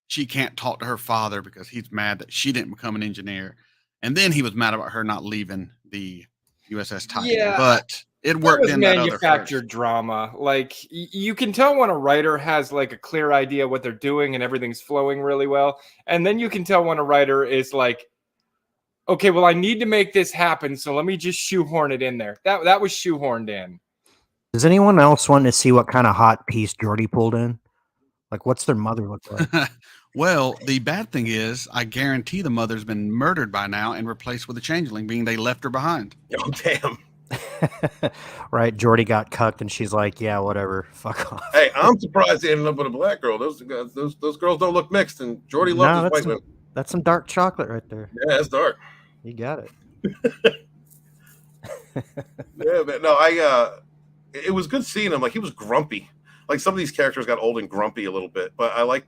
she can't talk to her father because he's mad that she didn't become an engineer. And then he was mad about her not leaving the USS Titan. Yeah, but it worked in that other manufactured drama. Like, you can tell when a writer has like a clear idea what they're doing and everything's flowing really well. And then you can tell when a writer is like, okay, well, I need to make this happen, so let me just shoehorn it in there. That was shoehorned in. Does anyone else want to see what kind of hot piece Geordi pulled in? Like, what's their mother look like? Well, the bad thing is, I guarantee the mother's been murdered by now and replaced with a changeling, being they left her behind. Oh, damn. Right, Geordi got cucked, and she's like, "Yeah, whatever, fuck off." Hey, I'm surprised they ended up with a black girl. Those girls don't look mixed, and Geordi loves his white women. That's some dark chocolate right there. Yeah, it's dark. You got it. Yeah, man. No, it was good seeing him. Like, he was grumpy. Like, some of these characters got old and grumpy a little bit, but I like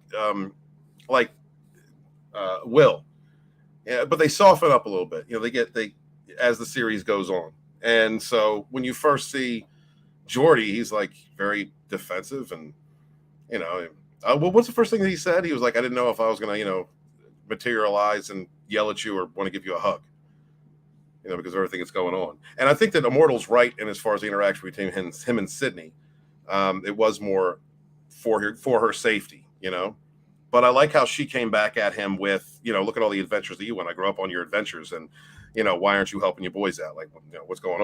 Will. Yeah, but they soften up a little bit. You know, they as the series goes on. And so when you first see Geordi, he's like very defensive, and you know, well, what's the first thing that he said? He was like, "I didn't know if I was gonna, you know, materialize and yell at you or want to give you a hug, you know, because of everything that's going on." And I think that Immortal's right in as far as the interaction between him and Sydney. It was more for her safety, you know. But I like how she came back at him with, you know, look at all the adventures that you went. I grew up on your adventures, and you know, why aren't you helping your boys out? Like, you know, what's going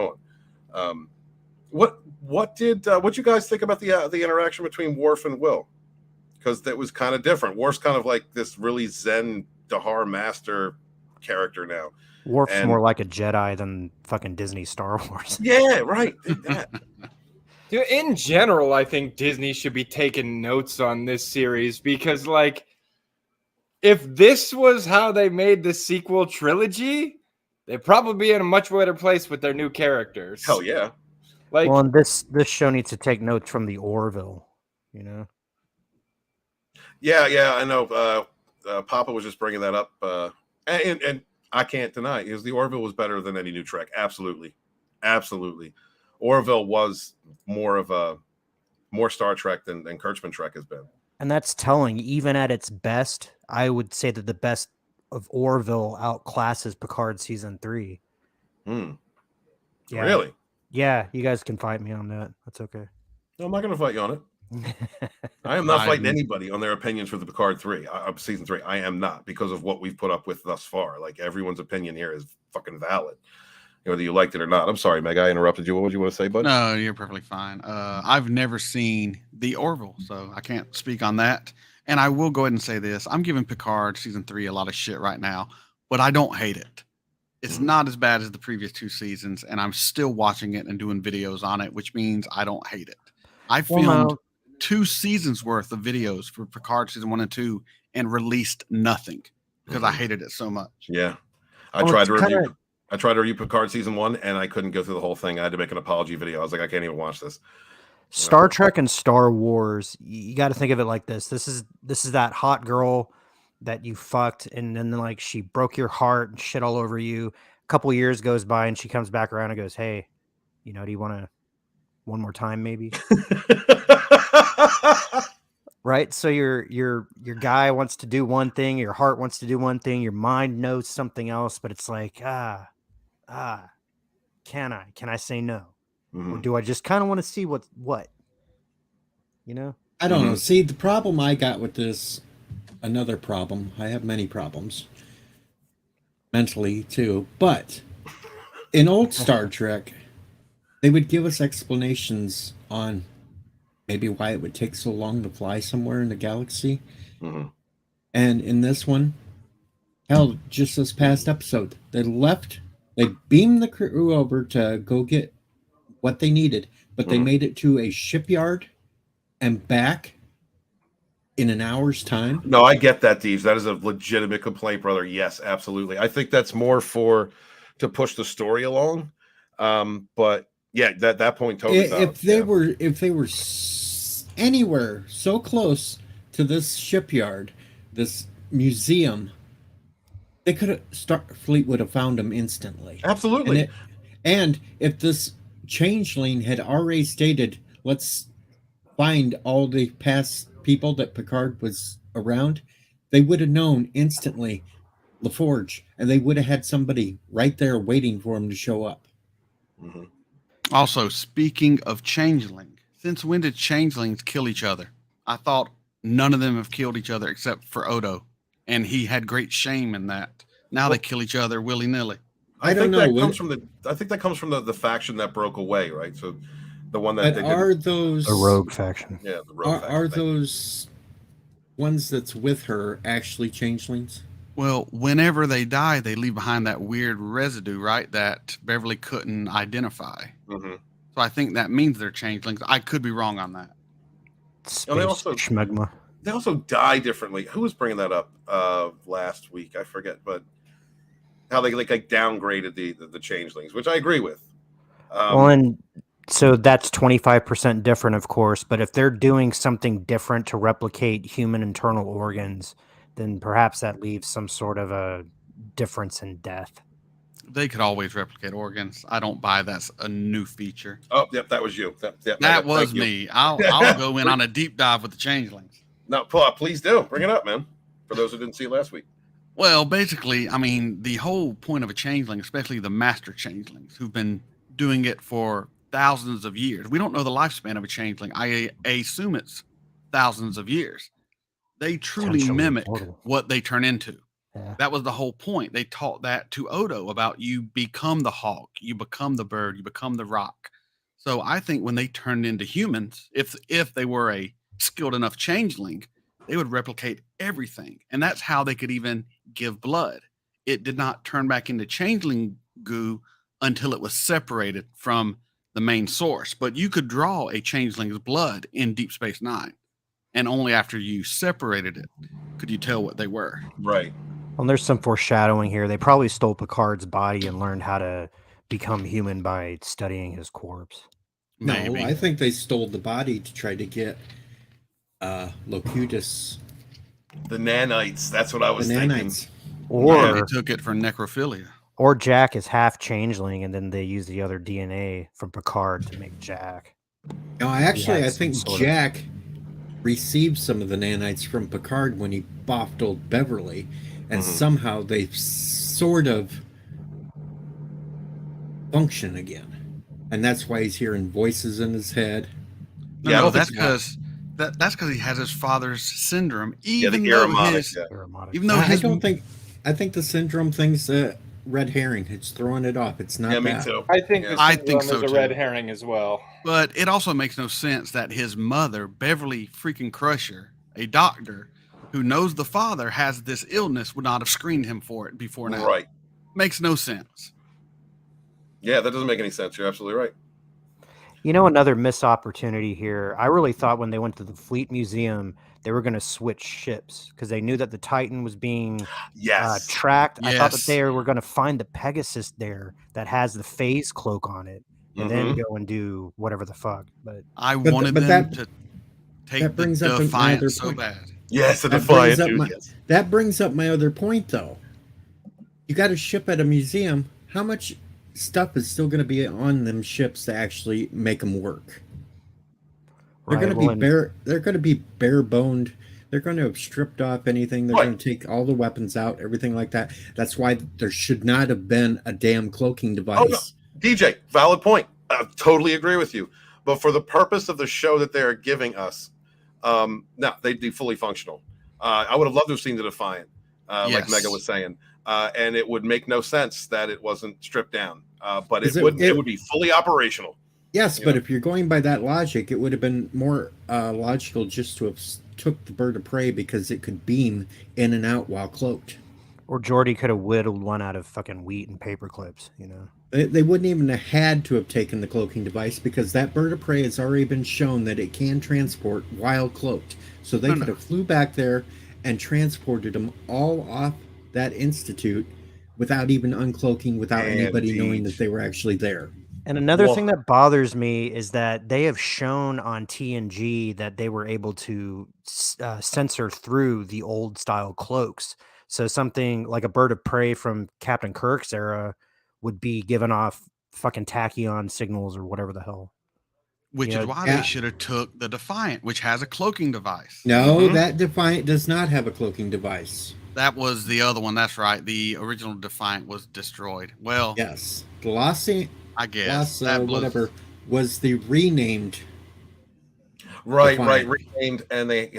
on? What you guys think about the interaction between Worf and Will? Because that was kind of different. Worf's kind of like this really Zen Dahar master character now. Worf's more like a Jedi than fucking Disney Star Wars. Yeah, right. Dude, in general, I think Disney should be taking notes on this series because, like, if this was how they made the sequel trilogy, they'd probably be in a much better place with their new characters. Hell yeah. Like, well, and this show needs to take notes from the Orville, you know? Yeah, I know. Papa was just bringing that up. And I can't deny it. The Orville was better than any new Trek. Absolutely. Orville was more Star Trek than Kurtzman Trek has been. And that's telling. Even at its best, I would say that the best of Orville outclasses Picard season 3. Yeah. Really? Yeah, you guys can fight me on that. That's okay. No, I'm not going to fight you on it. I am not fighting I'm- anybody on their opinions for the Picard season 3. I am not, because of what we've put up with thus far. Like, everyone's opinion here is fucking valid, whether you liked it or not. I'm sorry, Meg, I interrupted you. What would you want to say, bud? No, you're perfectly fine. I've never seen the Orville, so I can't speak on that. And I will go ahead and say this: I'm giving Picard season 3 a lot of shit right now, but I don't hate it. It's not as bad as the previous 2 seasons, and I'm still watching it and doing videos on it, which means I don't hate it. I filmed 2 seasons worth of videos for Picard season 1 and 2 and released nothing because I hated it so much. Yeah, I tried to review Picard season 1, and I couldn't go through the whole thing. I had to make an apology video. I was like, I can't even watch this. Star Trek and Star Wars, you got to think of it like this. This is that hot girl that you fucked, and then like she broke your heart and shit all over you. A couple years goes by, and she comes back around and goes, "Hey, do you want to one more time, maybe?" Right? So your guy wants to do one thing, your heart wants to do one thing, your mind knows something else, but it's like, can I say no? Or do I just kind of want to see what? I don't know. See, the problem I got with this, another problem, I have many problems mentally too, but in old Star Trek, they would give us explanations on maybe why it would take so long to fly somewhere in the galaxy. And in this one, hell, just this past episode, they beamed the crew over to go get what they needed, but they made it to a shipyard and back in an hour's time. No, I get that, Deeves. That is a legitimate complaint, brother. Yes, absolutely. I think that's more to push the story along. But yeah, that point totally. If they were anywhere so close to this shipyard, this museum, they could have Starfleet would have found them instantly. Absolutely. And if this changeling had already stated, let's find all the past people that Picard was around, they would have known instantly LaForge, and they would have had somebody right there waiting for him to show up. Also, speaking of changeling, since when did changelings kill each other? I thought none of them have killed each other except for Odo, and he had great shame in that. Now they kill each other willy-nilly. I think that comes from the faction that broke away, right? So the one that those the rogue faction? Yeah, the rogue faction. Are those ones that's with her actually changelings? Well, whenever they die, they leave behind that weird residue, right? That Beverly couldn't identify. So I think that means they're changelings. I could be wrong on that. They also die differently. Who was bringing that up last week? I forget, but how they like downgraded the changelings, which I agree with. And so that's 25% different, of course. But if they're doing something different to replicate human internal organs, then perhaps that leaves some sort of a difference in death. They could always replicate organs. I don't buy that's a new feature. Oh, yep, that was you. That was me. I'll go in on a deep dive with the changelings. No, please do. Bring it up, man. For those who didn't see it last week. Well, basically, I mean, the whole point of a changeling, especially the master changelings, who've been doing it for thousands of years. We don't know the lifespan of a changeling. I assume it's thousands of years. They truly mimic what they turn into. Yeah. That was the whole point. They taught that to Odo about you become the hawk, you become the bird, you become the rock. So I think when they turned into humans, if they were a skilled enough changeling, they would replicate everything. And that's how they could even give blood. It did not turn back into changeling goo until it was separated from the main source. But you could draw a changeling's blood in Deep Space Nine. And only after you separated it could you tell what they were. Right. Well, there's some foreshadowing here. They probably stole Picard's body and learned how to become human by studying his corpse. No, I think they stole the body to try to get Locutus. The nanites. That's what I was thinking. Or they took it for necrophilia. Or Jack is half changeling, and then they use the other DNA from Picard to make Jack. No, I think Jack received some of the nanites from Picard when he boffed old Beverly, and somehow they sort of function again. And that's why he's hearing voices in his head. No, that's because that's because he has his father's syndrome. Even the though Aromatic, even though I his don't think. I think the syndrome thing's a red herring. It's throwing it off. It's not. me that. too. I think the I syndrome think so, is a red too. herring as well. But it also makes no sense that his mother, Beverly freaking Crusher, a doctor who knows the father has this illness, would not have screened him for it before now. Right. Makes no sense. Yeah, that doesn't make any sense. You're absolutely right. You know, another missed opportunity here. I really thought when they went to the Fleet Museum, they were going to switch ships because they knew that the Titan was being tracked. I thought that they were going to find the Pegasus there that has the phase cloak on it and then go and do whatever the fuck. But I wanted them to take that brings the up Defiant another so point. bad. Yes, the That Defiant. brings up dude, my- yes. That brings up my other point, though. You got a ship at a museum. How much stuff is still going to be on them ships to actually make them work? They're Right, going to well, be and- bare. They're going to be bare boned. They're going to have stripped off anything. They're Right. going to take all the weapons out, everything like that. That's why there should not have been a damn cloaking device. Oh, no. DJ, valid point. I totally agree with you. But for the purpose of the show that they're giving us, no, they'd be fully functional. I would have loved to have seen the Defiant, like Yes. Mega was saying, and it would make no sense that it wasn't stripped down. But Is it would be fully operational. Yes, You but know? if you're going by that logic, it would have been more logical just to have took the bird of prey because it could beam in and out while cloaked. Or Jordy could have whittled one out of fucking wheat and paper clips, you know. They wouldn't even have had to have taken the cloaking device because that bird of prey has already been shown that it can transport while cloaked. So they could have flew back there and transported them all off that institute without even uncloaking, without anybody knowing that they were actually there. And another thing that bothers me is that they have shown on TNG that they were able to censor through the old style cloaks. So something like a bird of prey from Captain Kirk's era would be giving off fucking tachyon signals or whatever the hell. Which You is know, why yeah. they should have took the Defiant, which has a cloaking device. No, that Defiant does not have a cloaking device. That was the other one. That's right. The original Defiant was destroyed. Well, Yes. Glossy, I guess Gloss, whatever, was the renamed. Right, Defiant. renamed, and they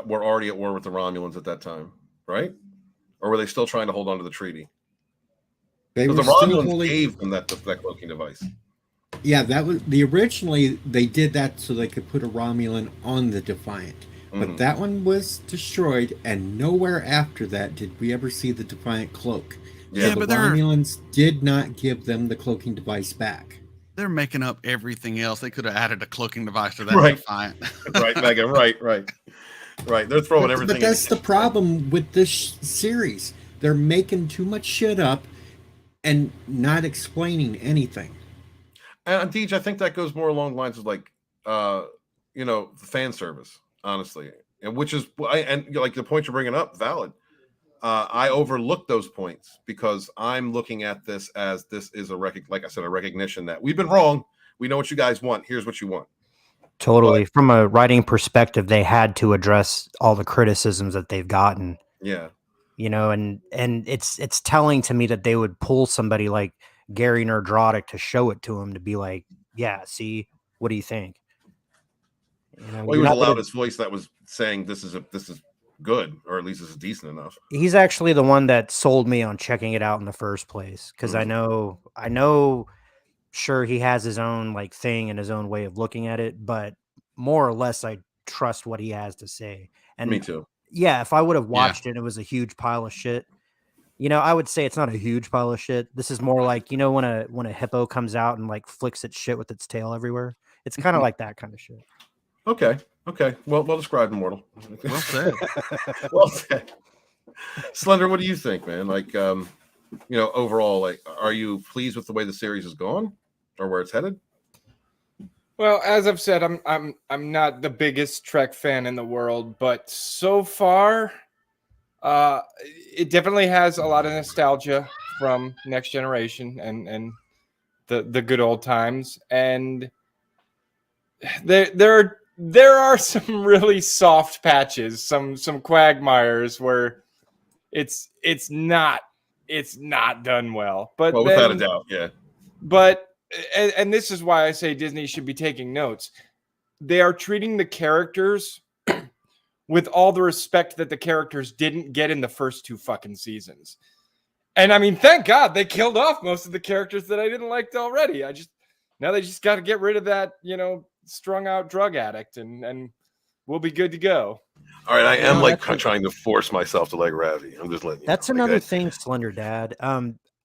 were already at war with the Romulans at that time, right? Or were they still trying to hold on to the treaty? They Because were the still Romulans holding. gave them that cloaking device. Yeah, that was originally they did that so they could put a Romulan on the Defiant. But that one was destroyed, and nowhere after that did we ever see the Defiant cloak. Yeah, so the but Romulans did not give them the cloaking device back. they're making up everything else. They could have added a cloaking device to that Right. Defiant. Right, Mega. Right. They're throwing everything. But that's the problem with this series. They're making too much shit up and not explaining anything. And Deej, I think that goes more along the lines of like, fan service, honestly, and which is like the point you're bringing up, valid. I overlooked those points because I'm looking at this as this is a recognition that we've been wrong. We know what you guys want. Here's what you want. Totally. From a writing perspective, they had to address all the criticisms that they've gotten. Yeah. You know, and it's telling to me that they would pull somebody like Gary Nerdrotic to show it to him to be like, yeah, see, what do you think? You know, Well, he was the loudest voice that was saying this is good, or at least this is decent enough. He's actually the one that sold me on checking it out in the first place because I know sure he has his own like thing and his own way of looking at it, but more or less I trust what he has to say. And Me too. Yeah, if I would have watched it, it was a huge pile of shit. You know, I would say it's not a huge pile of shit. This is more like, you know, when a hippo comes out and like flicks its shit with its tail everywhere. It's kind of like that kind of shit. Okay. Well described, Immortal. Well said. Well said. Slender, what do you think, man? Like, overall, like, are you pleased with the way the series has gone or where it's headed? Well, as I've said, I'm not the biggest Trek fan in the world, but so far, it definitely has a lot of nostalgia from Next Generation and the good old times, and there are some really soft patches, some quagmires where it's not done well. But well, without a doubt, yeah. But and this is why I say Disney should be taking notes. they are treating the characters with all the respect that the characters didn't get in the first 2 fucking seasons. And I mean, thank God they killed off most of the characters that I didn't like already. Now they just got to get rid of that, strung out drug addict and we'll be good to go. All right, I am trying to force myself to like Ravi. I'm just letting you That's know. another thing, Slender Dad.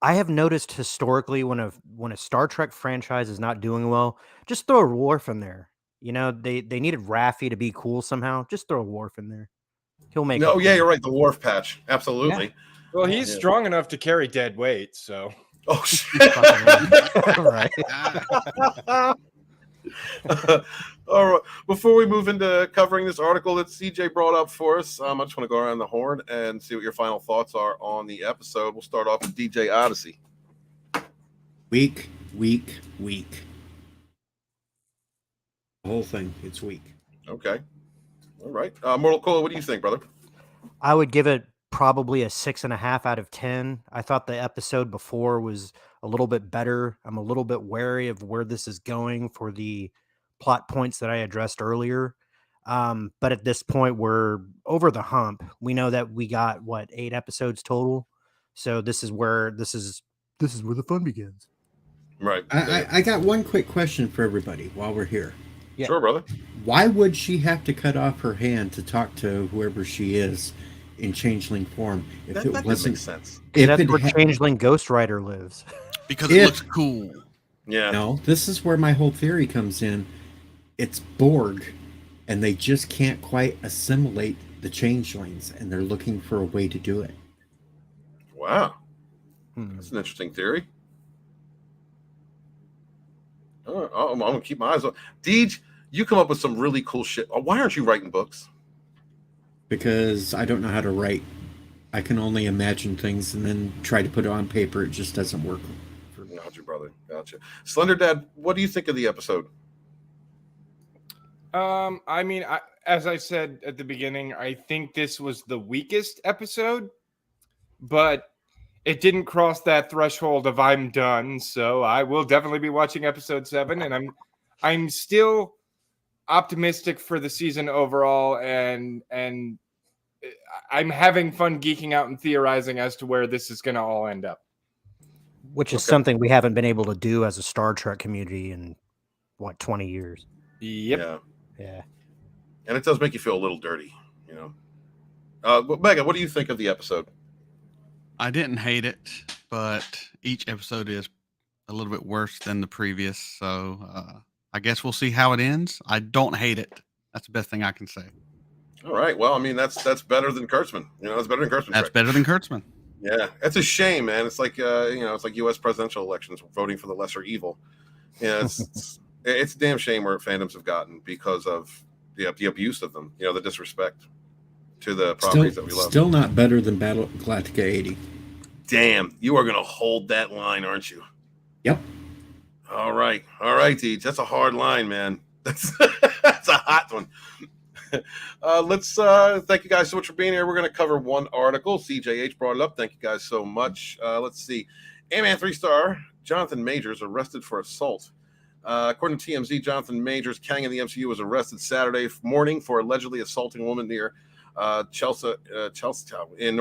I have noticed historically when a Star Trek franchise is not doing well, just throw a Worf in there. They needed Raffi to be cool somehow. Just throw a Worf in there. He'll make. No, yeah, you're right. The Worf patch, absolutely. Yeah. Well, he's strong enough to carry dead weight, so. Oh shit! Right. All right. Before we move into covering this article that CJ brought up for us, I just want to go around the horn and see what your final thoughts are on the episode. We'll start off with DJ Odyssey. Weak. The whole thing, it's weak. Okay. All right. Mortal Cola, what do you think, brother? I would give it probably a 6.5 out of 10. I thought the episode before was a little bit better. I'm a little bit wary of where this is going for the plot points that I addressed earlier. But at this point, we're over the hump. We know that we got 8 episodes total. So this is where the fun begins. Right. I got one quick question for everybody while we're here. Yeah. Sure, brother. Why would she have to cut off her hand to talk to whoever she is in changeling form? If that it doesn't wasn't make sense. That's where changeling Ghost Rider lives. Because it looks cool. Yeah. No, this is where my whole theory comes in. It's Borg, and they just can't quite assimilate the changelings, and they're looking for a way to do it. Wow. That's an interesting theory. I'm going to keep my eyes on. Deej, you come up with some really cool shit. Why aren't you writing books? Because I don't know how to write. I can only imagine things and then try to put it on paper. It just doesn't work. Gotcha, brother. Gotcha. Slender Dad, what do you think of the episode? I mean, as I said at the beginning, I think this was the weakest episode, but it didn't cross that threshold of I'm done. So I will definitely be watching episode 7, and I'm still optimistic for the season overall, and I'm having fun geeking out and theorizing as to where this is going to all end up. Which is something we haven't been able to do as a Star Trek community in 20 years. Yep. Yeah. And it does make you feel a little dirty, Megan, what do you think of the episode? I didn't hate it, but each episode is a little bit worse than the previous. So I guess we'll see how it ends. I don't hate it. That's the best thing I can say. All right. Well, I mean, that's better than Kurtzman. That's better than Kurtzman. That's better than Kurtzman. Yeah, it's a shame, man. It's like it's like U.S. presidential elections, voting for the lesser evil. Yeah, it's a damn shame where fandoms have gotten because of the abuse of them. The disrespect to the properties that we love. Still not better than Battle Galactica 80. Damn, you are gonna hold that line, aren't you? Yep. All right, Deej. That's a hard line, man. That's a hot one. Let's thank you guys so much for being here. We're going to cover one article. CJH brought it up. Thank you guys so much. Let's see. Ant-Man 3-star Jonathan Majors arrested for assault. According to TMZ, Jonathan Majors, Kang in the MCU, was arrested Saturday morning for allegedly assaulting a woman near Chelseatown in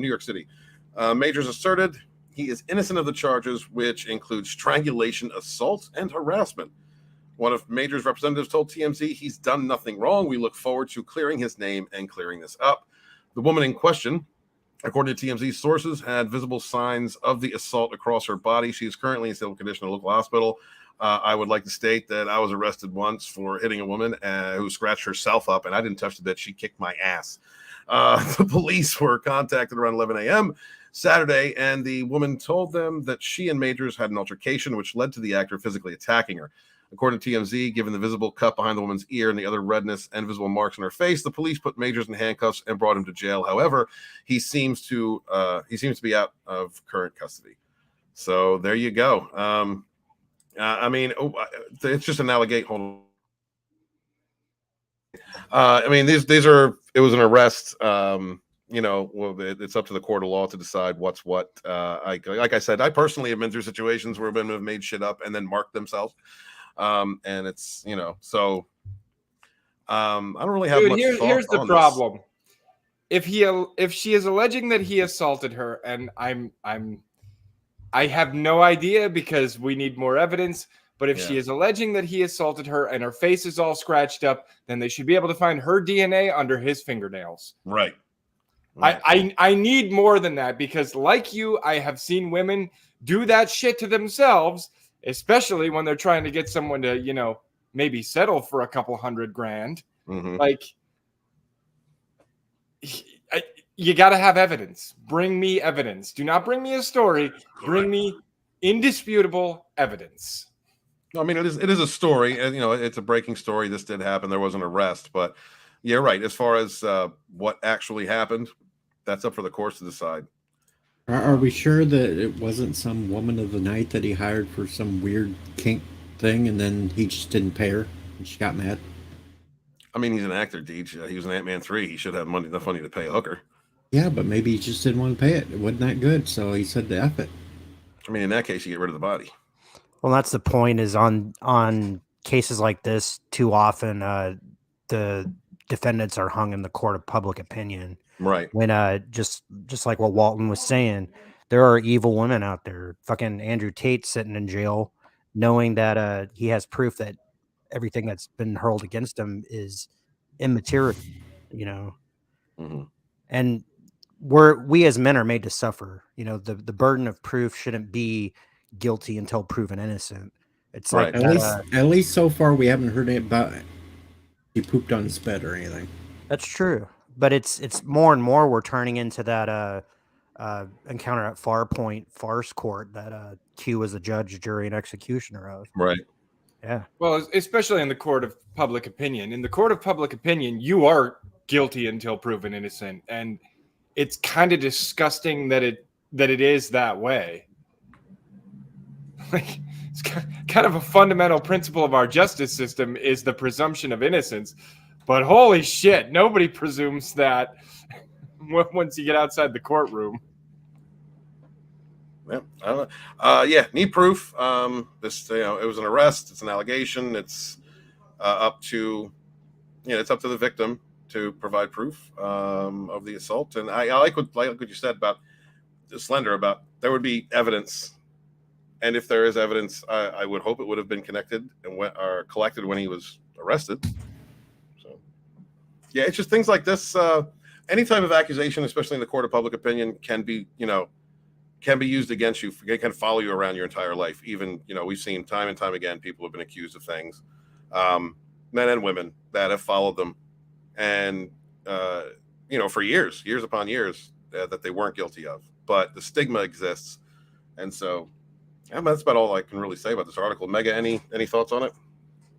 New York City. Majors asserted he is innocent of the charges, which include strangulation, assault, and harassment. One of Major's representatives told TMZ he's done nothing wrong. We look forward to clearing his name and clearing this up. The woman in question, according to TMZ sources, had visible signs of the assault across her body. She is currently in stable condition at a local hospital. I would like to state that I was arrested once for hitting a woman who scratched herself up, and I didn't touch the bit. She kicked my ass. The police were contacted around 11 a.m. Saturday, and the woman told them that she and Majors had an altercation, which led to the actor physically attacking her. According to TMZ, given the visible cut behind the woman's ear and the other redness and visible marks on her face, the police put Majors in handcuffs and brought him to jail. However, he seems to be out of current custody. So there you go. I mean, it's just an allegation. Hold on. I mean, these are. It was an arrest. It's up to the court of law to decide what's what. Like I said, I personally have been through situations where women have made shit up and then marked themselves. And it's, so I don't really have Dude, much thought here's the on problem. If she is alleging that he assaulted her, and I have no idea because we need more evidence. But if she is alleging that he assaulted her and her face is all scratched up, then they should be able to find her DNA under his fingernails. Right. I need more than that because, like you, I have seen women do that shit to themselves, especially when they're trying to get someone to, you know, maybe settle for a couple $100,000. Like, you got to have evidence. Bring me evidence. Do not bring me a story. Bring me indisputable evidence. I mean, it is a story, and you know, it's a breaking story. This did happen. There was an arrest, but you're right. As far as what actually happened, that's up for the courts to decide. Are we sure that it wasn't some woman of the night that he hired for some weird kink thing, and then he just didn't pay her, and she got mad? I mean, he's an actor, Deej. He was in Ant-Man 3. He should have enough money to pay a hooker. Yeah, but maybe he just didn't want to pay it. It wasn't that good, so he said to F it. I mean, in that case, you get rid of the body. Well, that's the point. Is on cases like this, too often the defendants are hung in the court of public opinion. Right. When just like what Walton was saying, there are evil women out there. Fucking Andrew Tate sitting in jail, knowing that he has proof that everything that's been hurled against him is immaterial. You know, and we as men are made to suffer. You know, the burden of proof shouldn't be guilty until proven innocent. It's right. Like at least so far we haven't heard about it. He pooped on his bed or anything. That's true, but it's more and more we're turning into that Encounter at Farpoint farce court that Q was a judge, jury, and executioner of. Right. Yeah. Well, especially in the court of public opinion. In the court of public opinion, you are guilty until proven innocent, and it's kind of disgusting that it is that way. Like, it's kind of a fundamental principle of our justice system is the presumption of innocence. But holy shit, nobody presumes that once you get outside the courtroom. Yeah, I don't know. Need proof. This, you know, it was an arrest. It's an allegation. It's up to, you know, it's up to the victim to provide proof of the assault. And I like what you said about Slender, about there would be evidence. And if there is evidence, I would hope it would have been connected or collected when he was arrested. So, yeah, it's just things like this. Any type of accusation, especially in the court of public opinion, can be used against you. It can follow you around your entire life. Even, you know, we've seen time and time again, people have been accused of things, men and women that have followed them, and you know, for years upon years, that they weren't guilty of. But the stigma exists, and so. Yeah, that's about all I can really say about this article. Mega, any thoughts on it?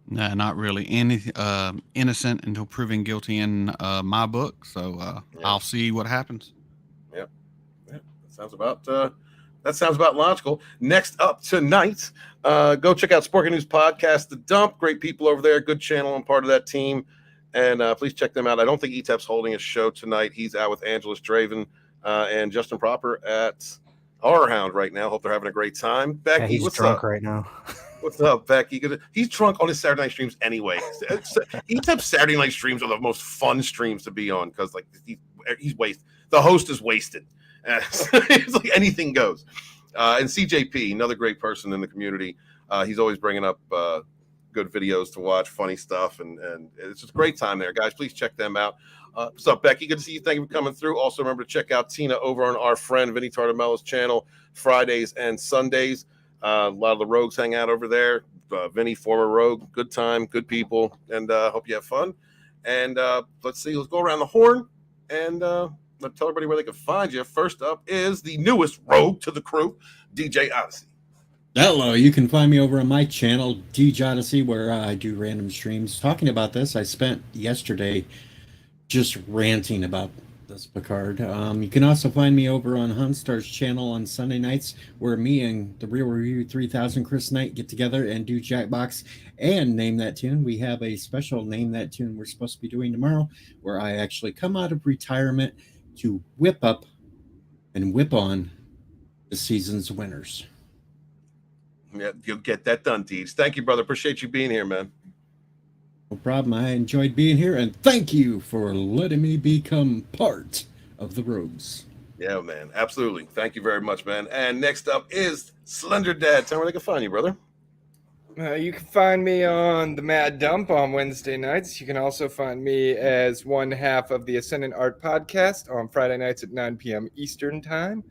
No, not really. Innocent until proven guilty in my book. So I'll see what happens. Yeah, that sounds about logical. Next up tonight, go check out Sporking News Podcast, The Dump. Great people over there. Good channel. I'm part of that team. And please check them out. I don't think ETEP's holding a show tonight. He's out with Angelus Draven and Justin Proper at Horror Hound right now. Hope they're having a great time. Becky, he's what's drunk up? Right now. What's up, Becky? He's drunk on his Saturday night streams anyway. ETEP Saturday night streams are the most fun streams to be on because, like, he's wasted. The host is wasted. It's like anything goes. And CJP, another great person in the community. He's always bringing up good videos to watch, funny stuff, and it's just a great time there, guys. Please check them out. What's up, Becky? Good to see you. Thank you for coming through. Also, remember to check out Tina over on our friend Vinny Tartamella's channel, Fridays and Sundays. A lot of the rogues hang out over there. Vinny, former rogue, good time, good people, and hope you have fun. And let's go around the horn and let's tell everybody where they can find you. First up is the newest rogue to the crew, DJ Odyssey. Hello, you can find me over on my channel, DJ Odyssey, where I do random streams. Talking about this, I spent yesterday just ranting about this Picard. You can also find me over on Hunstar's channel on Sunday nights, where me and the Real Review 3000 Chris Knight get together and do Jackbox and Name That Tune. We have a special Name That Tune we're supposed to be doing tomorrow, where I actually come out of retirement to whip up and whip on the season's winners. Yeah, you'll get that done, Deeds. Thank you, brother. Appreciate you being here, man. No problem. I enjoyed being here, and thank you for letting me become part of the Rogues. Yeah, man. Absolutely. Thank you very much, man. And next up is Slender Dad. Tell me where they can find you, brother. You can find me on the Mad Dump on Wednesday nights. You can also find me as one half of the Ascendant Art Podcast on Friday nights at 9 p.m. Eastern Time.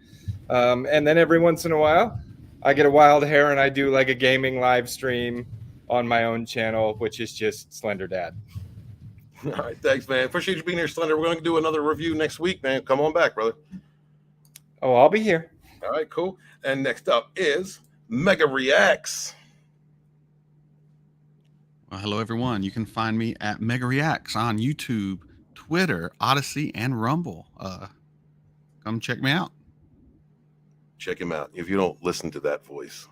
And then every once in a while, I get a wild hair and I do like a gaming live stream on my own channel, which is just Slender Dad. All right. Thanks, man. Appreciate you being here, Slender. We're going to do another review next week, man. Come on back, brother. Oh, I'll be here. All right, cool. And next up is Mega Reacts. Well, hello, everyone. You can find me at Mega Reacts on YouTube, Twitter, Odyssey, and Rumble. Come check me out. Check him out. If you don't listen to that voice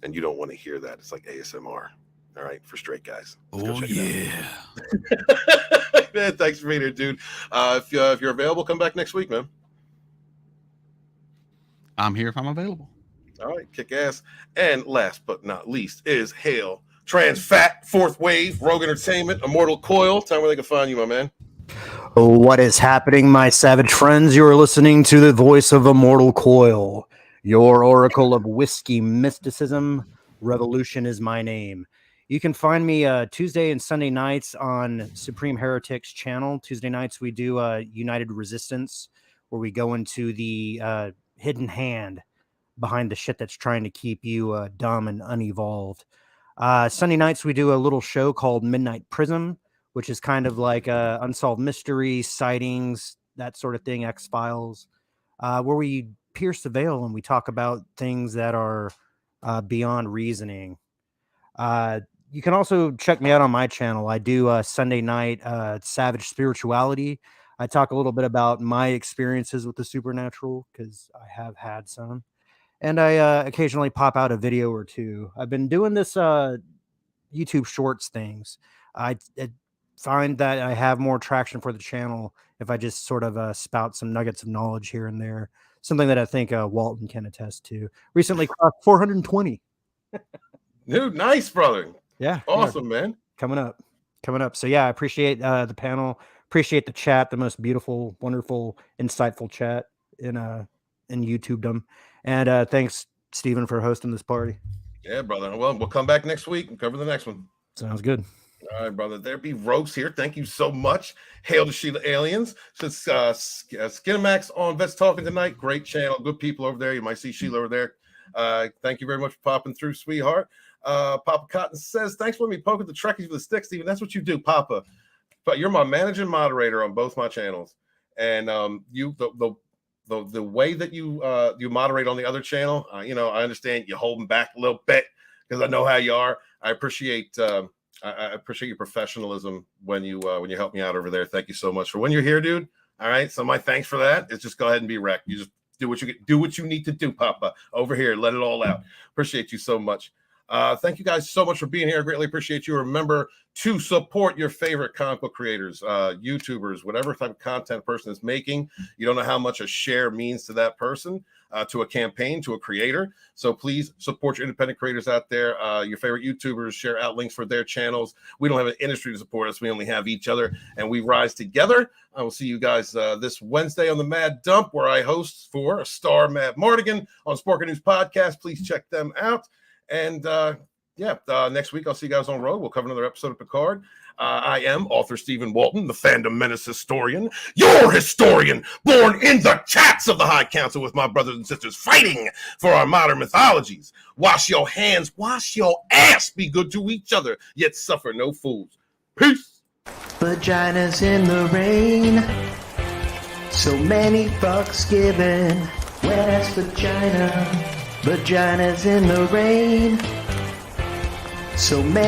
and you don't want to hear that, it's like ASMR. All right, for straight guys. Oh, yeah. Man, thanks for being here, dude. If you're available, come back next week, man. I'm here if I'm available. All right, kick ass. And last but not least is Hail, Trans Fat, Fourth Wave, Rogue Entertainment, Immortal Coil. Tell me where they can find you, my man. What is happening, my savage friends? You are listening to the voice of Immortal Coil, your oracle of whiskey mysticism. Revolution is my name. You can find me Tuesday and Sunday nights on Supreme Heretics channel. Tuesday nights we do United Resistance, where we go into the hidden hand behind the shit that's trying to keep you dumb and unevolved. Sunday nights we do a little show called Midnight Prism, which is kind of like unsolved mysteries, sightings, that sort of thing, X-Files, where we pierce the veil and we talk about things that are beyond reasoning. You can also check me out on my channel. I do Sunday night Savage Spirituality. I talk a little bit about my experiences with the supernatural because I have had some. And I occasionally pop out a video or two. I've been doing this YouTube Shorts things. I find that I have more traction for the channel if I just sort of spout some nuggets of knowledge here and there. Something that I think Walton can attest to. Recently crossed 420. Dude, nice, brother. Yeah. Awesome, man. Coming up. So yeah, I appreciate the panel. Appreciate the chat, the most beautiful, wonderful, insightful chat in YouTubedom. And thanks, Stephen, for hosting this party. Yeah, brother. Well, we'll come back next week and cover the next one. Sounds good. All right, brother. There be Rogues here. Thank you so much. Hail to Sheila Aliens. Since Skinamax on Vets Talking tonight. Great channel. Good people over there. You might see Sheila over there. Thank you very much for popping through, sweetheart. Papa Cotton says, thanks for letting me poke at the Trekkies with the stick, Stephen. That's what you do, Papa. But you're my managing moderator on both my channels. And the way that you moderate on the other channel, I understand you're holding back a little bit because I know how you are. I appreciate I appreciate your professionalism when you help me out over there. Thank you so much for when you're here, dude. All right, so my thanks for that is just go ahead and be wrecked. You just do what you need to do, Papa. Over here, let it all out. Appreciate you so much. Thank you guys so much for being here. I greatly appreciate you. Remember to support your favorite comic book creators, YouTubers, whatever type of content a person is making. You don't know how much a share means to that person, to a campaign, to a creator. So please support your independent creators out there. Your favorite YouTubers, share out links for their channels. We don't have an industry to support us. We only have each other, and we rise together. I will see you guys this Wednesday on the Mad Dump, where I host for Star Matt Mardigan on Sporker News Podcast. Please check them out. And next week I'll see you guys on Road. We'll cover another episode of Picard. I am author Stephen Walton, the fandom menace historian, your historian, born in the chats of the High Council with my brothers and sisters fighting for our modern mythologies. Wash your hands, wash your ass, be good to each other, yet suffer no fools. Peace. Vaginas in the rain, so many fucks given, wet ass vagina. Vaginas in the rain, so many